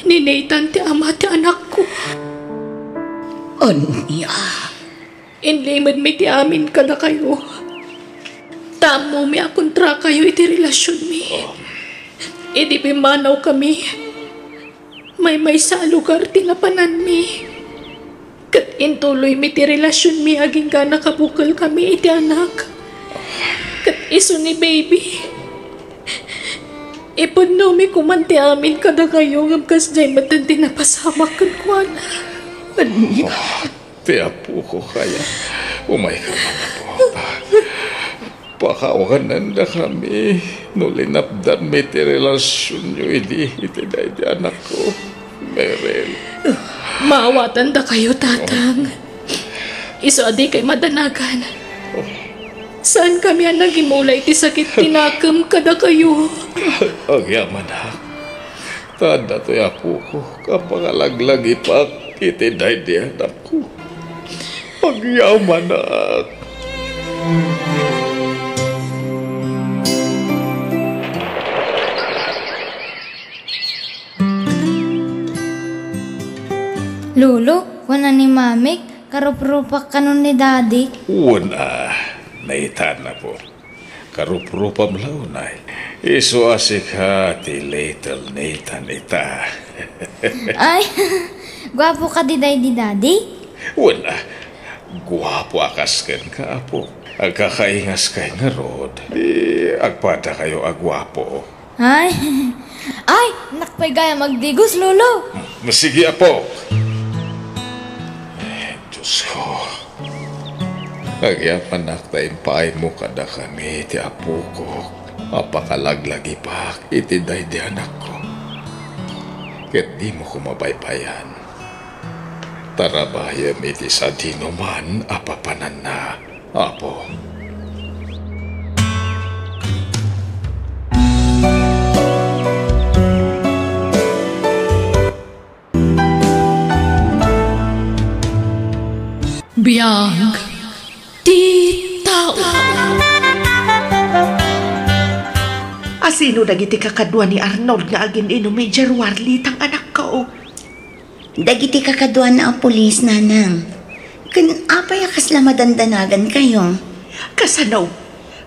Ni Nathan ti ama ti anak ko. Anya? Inlimad mi ti amin ka na kayo. Tamo mi akontra kayo iti relasyon mi. Idi pimanaw kami. May sa lugar ti napanan mi. Kat intuloy mi ti relasyon mi aging ka nakabukal kami iti anak. Kat iso ni baby. Ipudno mi kumanti amin ka na kayo ngam jay matan ti napasamak kan kuana. Anya? Tiya po ko kaya. Umay ka na po. Pakawanan na kami. No linapdan may ti relasyon nyo. Iti na iti anak ko. Merel. Maawatan da kayo, tatang. Iso adi kay madanagan. Saan kami ang nagimulay ti sakit tinakam kada kayo? Ang yaman ha. Tanda to ya po ko. Kapangalaglag ipak. Iti na iti anak ko. Pagyaman na. Lolo, wala ni Mamik, karup-rupak kanon ni Daddy. Una, naitan na po. Karup-rupam launay. Iso asik ha, ti little Nathan ita. Ay, gwapo ka di Daddy? Una, guwapo akasken ka po. Agkakaingas kay nga rod. Di agpada kayo agwapo. Ay, nakpay gaya magdigos, Lolo. Sige po. Diyos ko. Agyapan naktayin paay mo kada kami iti apo ko. Apakalaglagi pa iti day di anak ko. Ket di mo kumabaybayan. Tarabayam iti sa dinuman apapanan na, apo. Biyag ti tao. Asino dagiti kakadwa ni Arnold nga agin inumay Jarwarli tang anak ko. Dagiti kakadwa na ang pulis, nanang. Kan apay kasla madandanagan kayo. Kasanaw,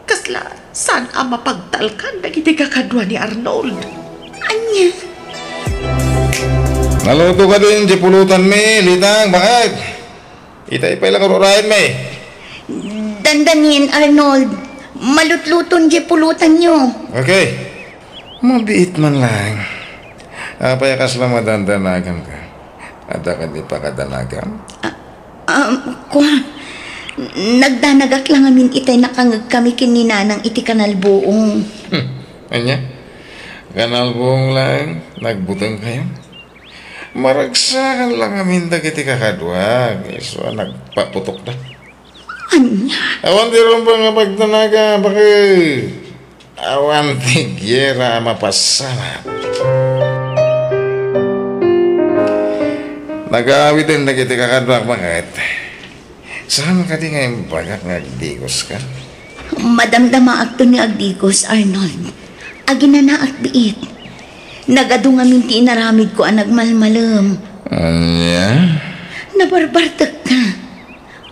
kasla saan ang mapagtalkan dagiti kakadwa ni Arnold? Anya? Naluto ka din, di pulutan me, litang, bakit? Itay pa ilang karurahin me. Dandanin, Arnold. Malutluton di pulutan nyo. Okay. Mabiit man lang. Apay kasla madandanagan ka. Ada ka di pa kadanagan? Nagdanagak lang amin itay nakangag kami kininanang iti kanalbuong. Anya? Kanalbuong lang. Nagbutang kayo? Maragsakan lang amin dagiti kakadwa. So, nagpaputok na. Anya? Awan di rin ba nga pagdanaga? Bakit? Awan di gyera mapasala. Nag-aawitin na kita kakadwa. Bakit? Saan ka di ngayon bagak nga agdigos ka? Madamdama akto ni Agdigos, Arnold. Aginanaak biit. Nagadu nga minti inaramid ko ang nagmalmalam. Anya? Nabarbartak ka.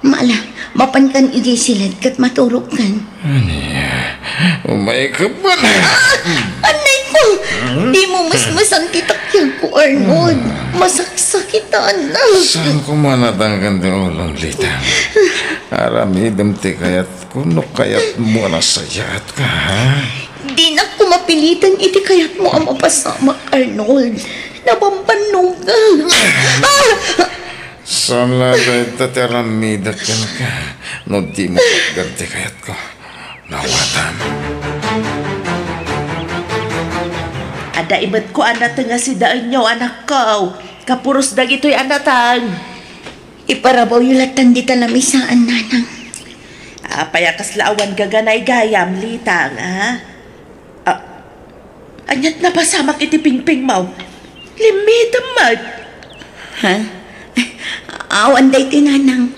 Maala, mapankan iji silad kat maturok kan. Anya? Umay ka ba na? Anay ko! Di mo mas kita ko, Arnold. Masaksakitan na. Saan ko manatangkan di ulong Litang? Aramidam ti kayat kuno kayat mo na sayat ka, ha? Di na ko mapilitan iti kayat mo ang mapasama, Arnold. Nabambanong ka. Saan lagay tatiramitag ka? No di mo ganti kayat ko. Nawatan. Ada ibat ko anak nga si daan nyo, anak ko. Kapuros dag ito'y anatang. Iparabaw yulatan di talamisaan, nanang. Payakas laawan gaganay gayam, Litang, ha? Anyat na pasamak iti pingping mo. Limitam mat. Ha? Awan day tinanang.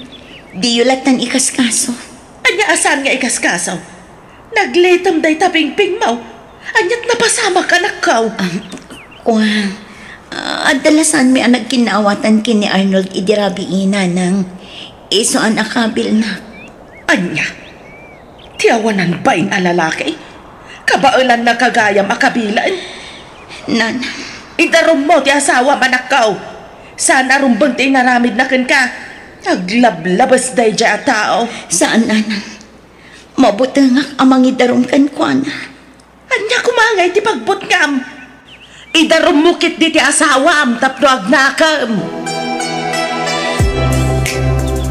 Di yulatan ikaskaso. Anya asan nga ikaskaso? Naglitam day tapingping mo. Anyat na pasamak anak ko. Adalasan may anag kinaawatan kini Arnold idirabiina ng isoan akabil na. Anya? Tiyawanan ba in alalaki? Kabaulan na kagayam akabilan? Nanang. Idarom mo ti asawa manak ko. Saan arumbang ti naramid na kan ka? Naglablabas day dya tao. Saan, nanang? Mabutangak amang idarom kan kwa na. Anya kumangay ti pagbutngam. Idarom mukit di ti asawam tapno agnakam.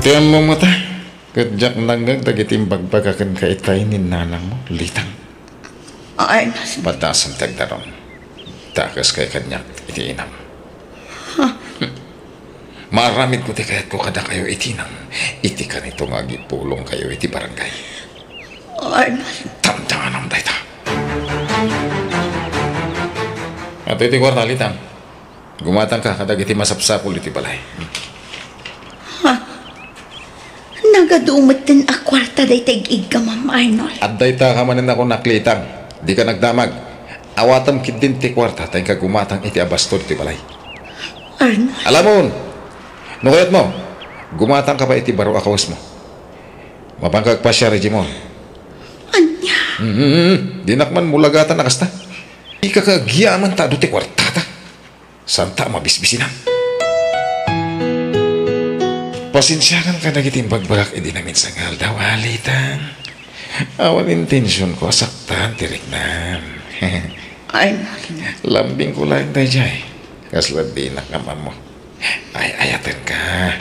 Tiyan mo mata. Kadyak nanggag tagitim bagbagakan ka itay ni nanang mo, Litang. Arnold. Patasan tagdarom. Takas kay kanyak iti inam. Maramid ko ti kayat ko kada kayo itinam. Iti ka nito nga gipulong kayo iti barangay. Arnold. Tamtangan ang dayta. At iti kwarta, Litang. Gumatang ka kadag iti masapsapul iti balay. Nagadumot din a kwarta day tag-ig ka, Ma'am Arnold. At dayta ka manin ako naklitang. Di ka nagdamag. Awatam kit din ti kwarta tayo ka gumatang iti abastor iti balay. Arnold. Alamon! No kayat mo, gumatang ka pa iti baro akawas mo. Mapangkag pa siya, Regimon. Anya? Di nakman mulagatan na kasta. Di ka kagiyaman ta do ti kwartata. Santa mabisbisinan. Pasensyakan ka nagiting bagbagak edi namin sa ngal daw, Litang. Awan intensyon ko saktan tiriknan. Arnold. Lambing ko lang tayo jay. Kasla di nakaman mo. Ay ayatan ka.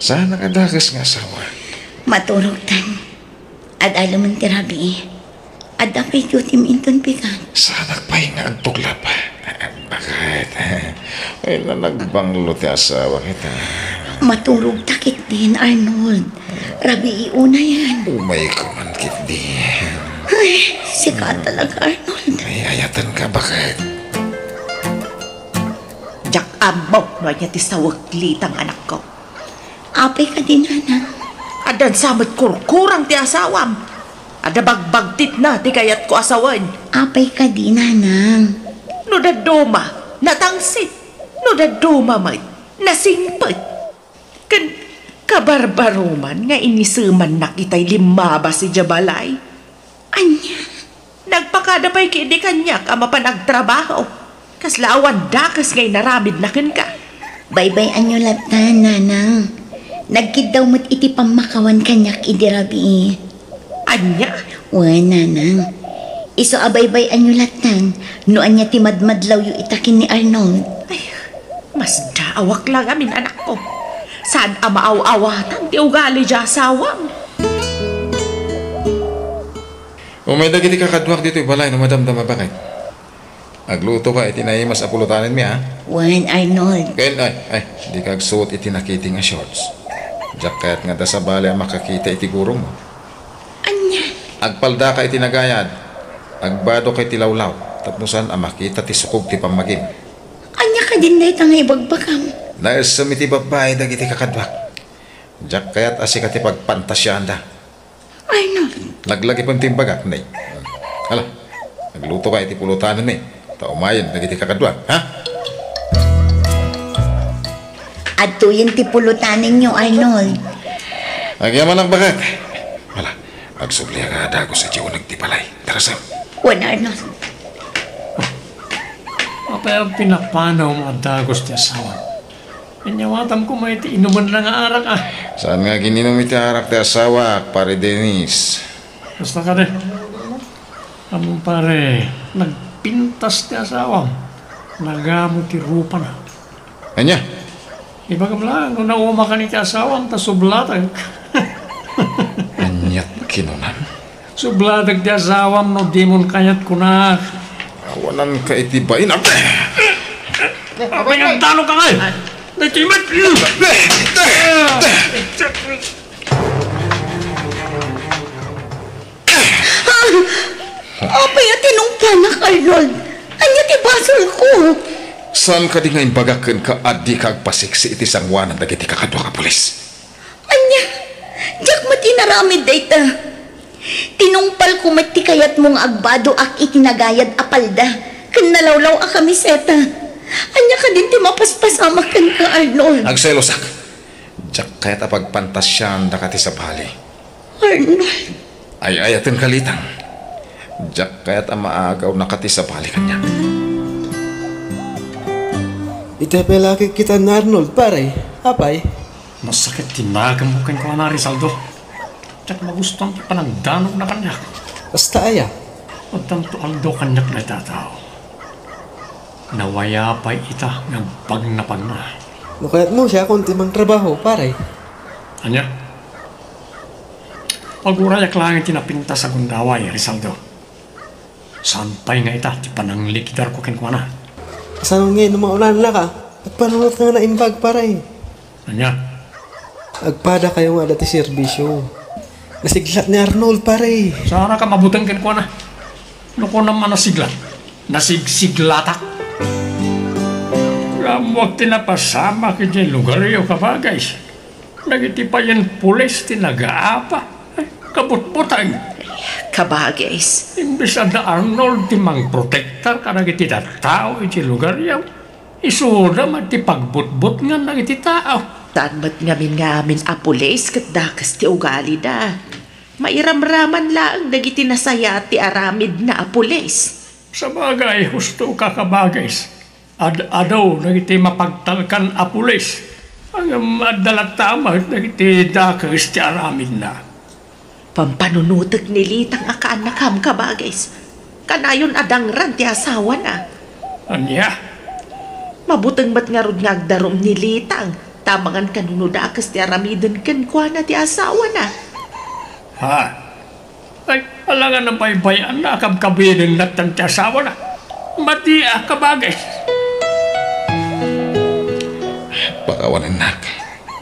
Sana ka dakas nga asawa. Maturog tan. Ad alaman tirabi. Ad apay kutim inton pikan. Sana pahinga ang tugla pa. Bakit? Ay na nagbanglo ti asawa kita. Maturog takit din, Arnold. Rabi iuna yan. Umay ko man kit di. Ay, sika talaga, Arnold. Ay ayatan ka bakit? Jak amok no niya ti sawag, Litang, anak ko. Apay ka din, nanang. Adan samot kurkurang ti asawam. Ada bagbagtit na ti kayat ko asawan. Apay ka din, nanang. No daduma, natangsit. No daduma may nasingpet. Kabarbaruman nga inisuman na kita'y limaba si Jabalay. Anya? Nagpakadapay kini kanyak ang mapanagtrabaho. Kaslawan dakas ngay naramid na kan ka. Bye-bye anyo latan, nanang. Nagkidaw mo't iti pamakawan kanyak idirabi. Anya? Wan, nanang. Iso abay-bay anyo latan. No anya timadmadlaw yu itakin ni Arnold. Ay, mas daawak lang amin anak ko. Saan amaaw-awatan ti ugali dya asawam? Umay dagiti kakadwak dito balay no madamdama bakit? Agluto ka iti naimas apulutanin mi ha? Wan, Arnold. Kain ay, di kagsuot iti nakiti nga shorts. Diyak kaya't nga da sa balay ang makakita iti guro mo. Anya? Agpalda ka iti nagayad. Agbado ka iti lawlaw. Tapnosan ang makita ti sukog ti pamagim. Anya ka din na itang ibagbakam. Dahil sa miti babae dagiti kakadwak. Diyak kaya't asika ti pagpantasyan da. Arnold. Naglagi pang timbagak, nay. Hala, nagluto ka iti pulutanan ni. Taumayan dagiti kakadwak, ha? Ato yung tipulutanin nyo, Arnold. Agyaman ang bagat. Hala, agsubli ang dago sa jiwa nagtipalay. Tara, Sam. Wan, Arnold. Apay pinapanaw mga dagos ti asawan. Inyawatam ko may ti inuman na nga arak ah. Saan nga gininom iti arak ti asawa, pare Dennis? Basta ka rin. Among pare, nagpintas ti asawam. Nagamot ti rupa na. Anya? Iba ka lang, nung nauma ka ni ti asawam, ta sublatag. Anyat kinunan. Sublatag ti asawam, no dimon kayat ko na. Awanan ka itibain. Apay ang talo ka nga. Nagkimat! Apay at tinungpanak, Arnold. Anya ti basol ko. Saan ka di nga imbagakan ka adi kag pasiksi iti sangwanan dagiti kakadwa ka pulis? Anya, jak matinaramid dayta. Tinungpal ko mati kayat mong agbado ak itinagayad apalda. Kan nalawlaw a kamiseta. Anya ka din ti mapaspasama kan ka, Arnold. Agselosak. Jak kayat apagpantasyan dakati sa bali. Arnold. Ay ayaten kalitang. Jak kayat amaagaw nakati sa bali kanya. Itapelaki kita na Arnold, pare. Apay? Masakit tinagam mo kan ko na Rizaldo. Jak magustuhan ti panagdanog na kanya. Basta aya. O tanto aldo kanyak na itatao. Nawaya pa'y ita ng pagnapag na. Nukayat mo siya kung timang trabaho, pare. Anya? Pag-urayak lang ang tinapinta sa gundaway, Rizaldo. Sampay nga ita, ti pananglikidar ko kenkwana. Saan ngayon maulan na ka? At panunod ka nga na imbag, pare. Anya? Agpada kayo nga dati serbisyo. Nasiglat ni Arnold, pare. Sana ka mabutang kenkwana. Nuko naman nasiglat. Nasigsiglatak. Huwag tinapasama ka dyan lugar yung kabagay. Nagiti pa yan pulis, tinagaapa. Kabutbutang. Kabagays. Imbis na Arnold, timang protektar ka nagiti na tao iti lugar yung isura mati pagbutbut nga nagiti tao. Tanmat ngamin a pulis kat dakas ti ugali da. Mairamraman lang nagiti nasaya ti aramid na a pulis. Sa bagay, husto ka kabagays. Adaw, nagiti mapagtalkan a pulis. Ang madalat tama, nagiti dakas ti aramid na. Pampanunutag ni Litang akaanakam kabagays. Kanayon adangran ti asawa na. Anya? Mabutang ba't nga rod ngagdarom ni Litang. Tamangan kanunudakas ti aramidan kenkwana ti asawa na. Ha? Ay, alangan ng baybayan na akabkabinin natang ti asawa na. Mati kabagays. Pakawanan nak.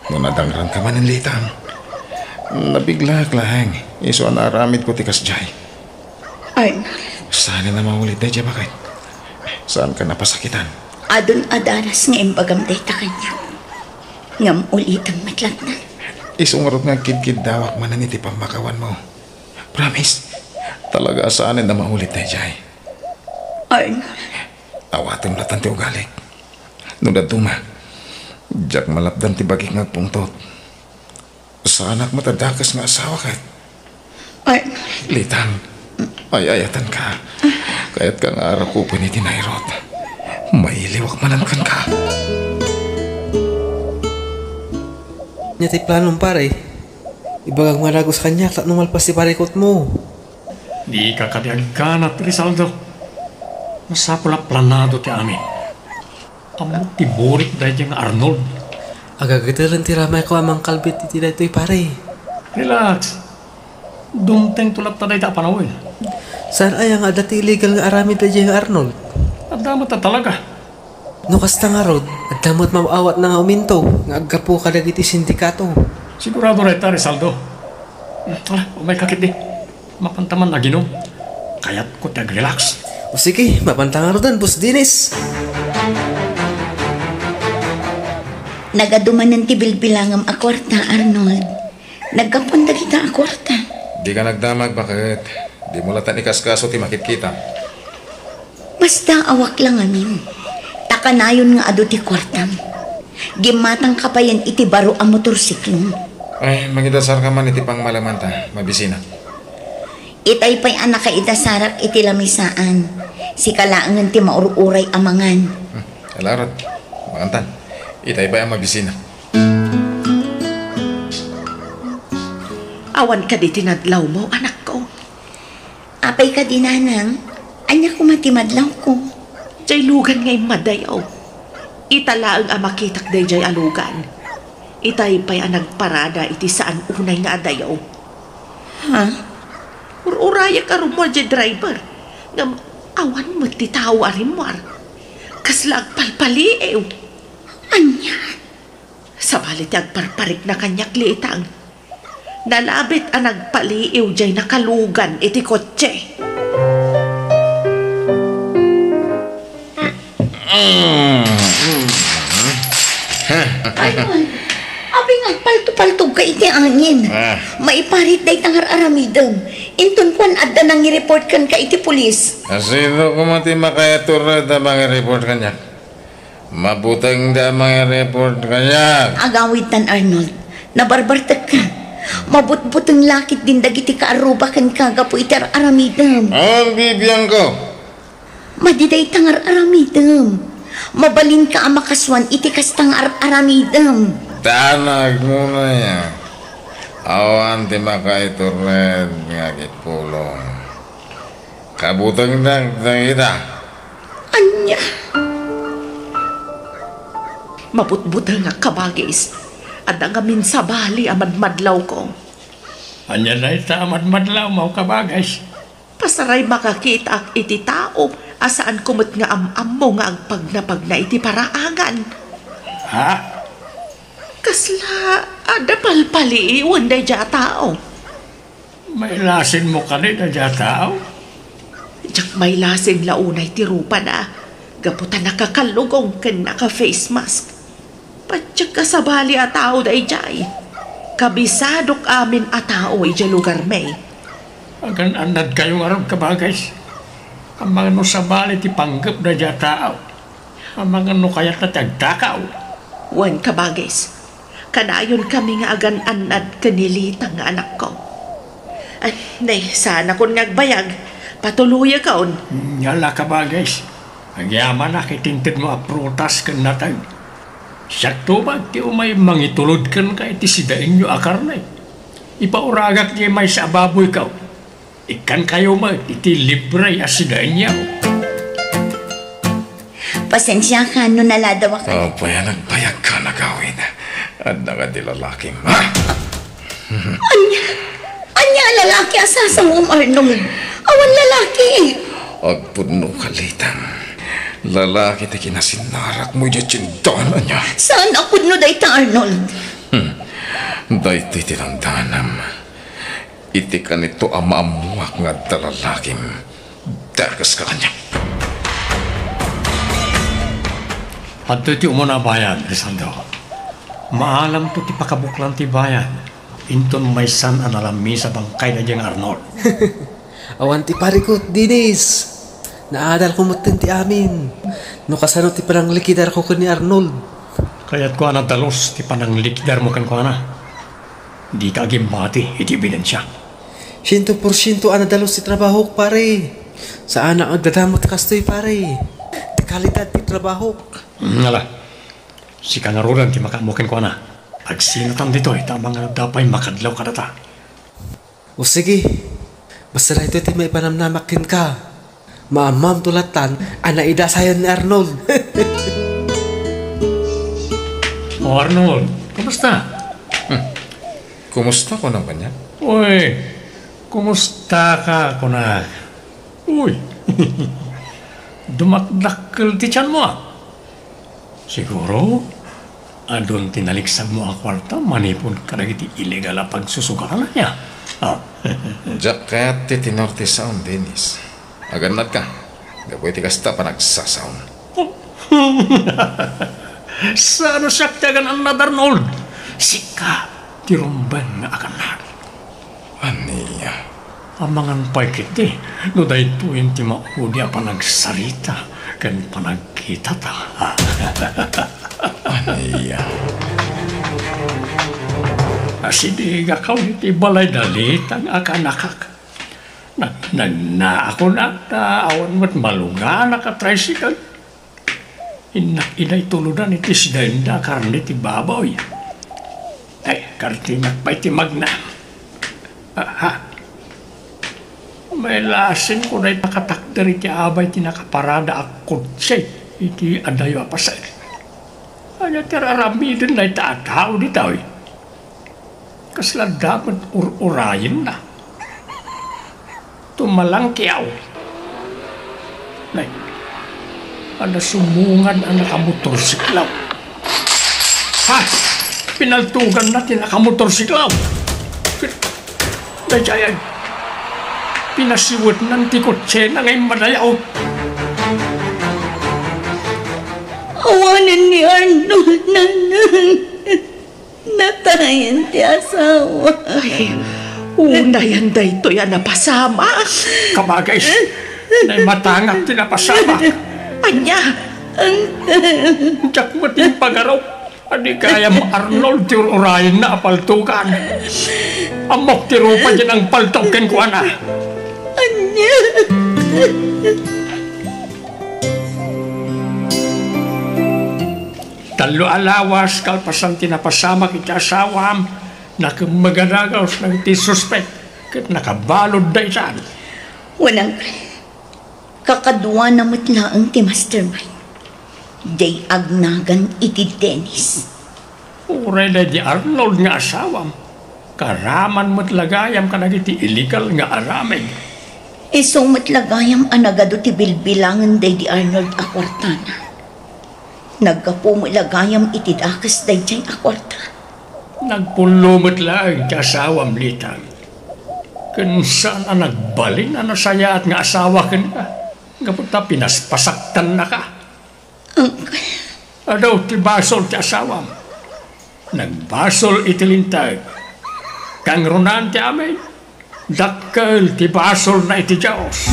Nung nadangran ka man ng Litang. Nabigla lang. Iso ang aramid ko tikas jay. Arnold. Sana na maulit na dyan bakit? Saan ka napasakitan? Adon adanas nga imbagam dayta kanya. Ngam ulitang matlat na. Isungarot nga kid-kid dawak man na niti pamakawan mo. Promise. Talaga saan na maulit na dyan. Arnold. Awatin latan ti ugalik. Nung datuma. Diyak malapdan ti bagik nga pungtot. Sa anak matadakas nga asawa kat. Arnold. Litang, ay-ayatan ka. Kaya't kang araw ko ni tinayrot. Mailiwak manankan ka. Nyati planong, pare. Ibagang maragos kanya at numalpas si parikot mo. Di ka kadiagkanat, Rizaldo. Masapula planado ti amin. Amo tiburik dahil yung Arnold. Agagadaran ti ramay ko amang kalbit iti daytoy, pare. Relax. Dumteng tulad na dahil panawin. Saan ay nga dati illegal nga aramid na dyan Arnold? At damat na talaga. No kasta nga rod, at damot mawawat na nga uminto, nga aggapo ka dagiti sindikato. Sigurado reta, Rizaldo. Tala, umay kakit di. Mapantaman na ginom. Kaya't ko tag-relax. O sige, mapantangan rodan, Boss Dennis. Nagaduman ng tibilbilangam a kwarta, Arnold. Nagkapunda kita a kwarta. Di ka nagdamag bakit? Di mo latan ikaskaso ti makikita. Basta awak lang amin. Takanayon nga ado ti kwartam. Gimatang kapayan iti baro ang motorsiklo. Ay, magidasar ka man iti pang malamanta, mabisina. Itay pa'y anak ka itasarak iti lamisaan. Si kalaangan ti maururay amangan. Alarot, makantan. Itay ba ang mabisina? Awan ka di tinadlaw mo, anak ko. Apay ka dinanang, anya ko matimadlaw ko. Jay lugan ngay madayaw. Itala ang amakitak day jay alugan. Itay pa'y ang nagparada iti saan unay nga adayaw. Ha? Ururaya ka rumor jay driver. Nga awan mo titawa rimwar. Kaslag palpaliew. Anya? Sabalit agparparik na kanyak liitang. Nalabit ang nagpaliiw jay nakalugan iti kotse. Ay, abi nagpalto-paltog ka iti angin. Maiparit day tangar aramidam. Inton kwan adda nang i-report kan ka iti pulis. Asino kumati makayatur da mga report kanya? Mabutang da mga report kanya. Agawid tan Arnold, nabarbartag ka. Mabutbutang lakit din dagiti kaaruba kan kagapo iti aramidam. Ang bibiyang ko. Madiday tangar aramidam. Mabalin ka ang makaswan iti kastang aramidam. Tanag muna niya. Awan ti makaiturred nga gitpulong. Kabutang dagdag ita. Anya? Mabutbuta nga kabagis. At ang amin sa bali amadmadlaw ko. Anya na ita amadmadlaw mo kabagay. Pasaray makakita iti tao asaan kumot nga am mo nga agpagnapag na iti paraangan. Ha? Kasla, ada palpali iwan day dya tao. May lasin mo ka rin na dya tao? Diyak may lasin launay tirupa na. Gaputan nakakalugong kan naka-face mask. Patyak kasabali a tao day jay. Kabisadok amin a tao ay dya lugar may. Agan anad kayong arap kabagay. Ang mga no sabali ti panggap na dya tao. Ang mga no kayat na tagtakaw. Wan kabagis. Kanayon kami nga agan anad kanilitang nga anak ko. Ay, nay, sana kung ngagbayag, patuluya kaon. Yala kabagay. Ang yaman na kitintid mo a prutas kan natag. Sakto ba ti umay mangitulod kan ka iti sidain nyo akar na ipauragak niya may sa baboy ka. Ikan kayo ma iti libre asidain niya. Pasensya ka no naladaw ka. Oh, paya nagbayag ka na gawin. At nakadilalaki ma. Anya lalaki asasa mo Arnold. Awan lalaki. Agpuno kalitan. Lalaki ti kinasinarak mo yung tsindahan niya. Saan ako no dayta Arnold? Dahil tinangdanam. Iti ka nito amaamuak nga dalalakim. Dargas ka kanya. At iti umuna bayan, Lisandro. Maalam to ti pakabuklan ti bayan. Inton may san analami sa bangkay na diyang Arnold. Awan ti parikot, Dinis. Naadal ko mutin ti amin. No kasano ti panang likidar ko ni Arnold. Kaya't ko anang dalos ti panang likidar mo kan ko na. Di ka agimbati iti ebidensya. 100% anadalos ti trabaho ko, pare. Saan ang agdadamot kastoy, pare. Ti kalidad ti trabaho. Ngala, si kangaruran ti makamukin ko na. Agsinatan dito ita mga dapay makadlaw ka data. O sige, basta na ito ti may panamnamakin ka. Maamam tulatan, anaida sayon ni Arnold. O Arnold, kumusta? Kumusta ko naman yan? Uy, kumusta ka ko na? Uy, dumakdakkel ti tiyan mo ah. Siguro, adon tinaliksag mo ang kwarta, manipon ka na iti illegal na pagsusugaran niya. Ah. Diyak kaya ti tinorte sound, Dennis. Aganat ka. Gaboy ti kasta pa nagsasound. Saan saktagan ang Arnold? Sika, tirumban na aganat. Aniya. Amangan pa kiti, no dahil po yung ti maudi pa nagsarita, kan panagkita ta. Aniya. Asidiga ka iti balay dalit ang akanakak. Nagna ako na awan mo't malunga naka-tricycle. Inay tuludan iti sidenda karni ti baboy. Ay, karti nagpay ti magna. May lasin ko na nakatakder iti abay ti nakaparada akot siya. Iti adayo apasay. Anya tiraramidin na itatao dito. Kasla dapat urayin na. Tumalangkiyaw. Nay, ana sumungan ang nakamotorsiklaw. Ha! Pinaltugan natin nakamotorsiklaw. Dayayan. Pinasiwot ng tikotse na ngayon madayaw. Awanan ni Arnold na natayan ti asawa. Ay, una yan day to yan napasama. Kabagay, na matangak tinapasama. Anya, Diyak mo ting pagaraw. Adi kaya mo Arnold urayin na apaltukan. Amok tirupa dyan ang paltukan ko na. Anya. Talo alawas kalpasan tinapasama kita asawam na kumagaragaw sa iti suspect kat nakabalod da isan. Walang kakadwa na mutlaang ti mastermind. Day agnagan iti Dennis. Uray na di Arnold nga asawam. Karaman mo't lagayam ka iti illegal nga arameg. Iso matlagayam anagado ti bilbilangan day di Arnold akwartana. Nagkapo mo lagayam iti dakas day jay akwarta. Nagpulumot lang ti asawam litang. Kung saan na nagbalin na nasaya at nga asawa ka na. Kapunta pinaspasaktan na ka. Uncle. Adaw ti basol ti asawam. Nagbasol itilintag. Kang runan ti amay. Dakkel ti basol na iti Diyos.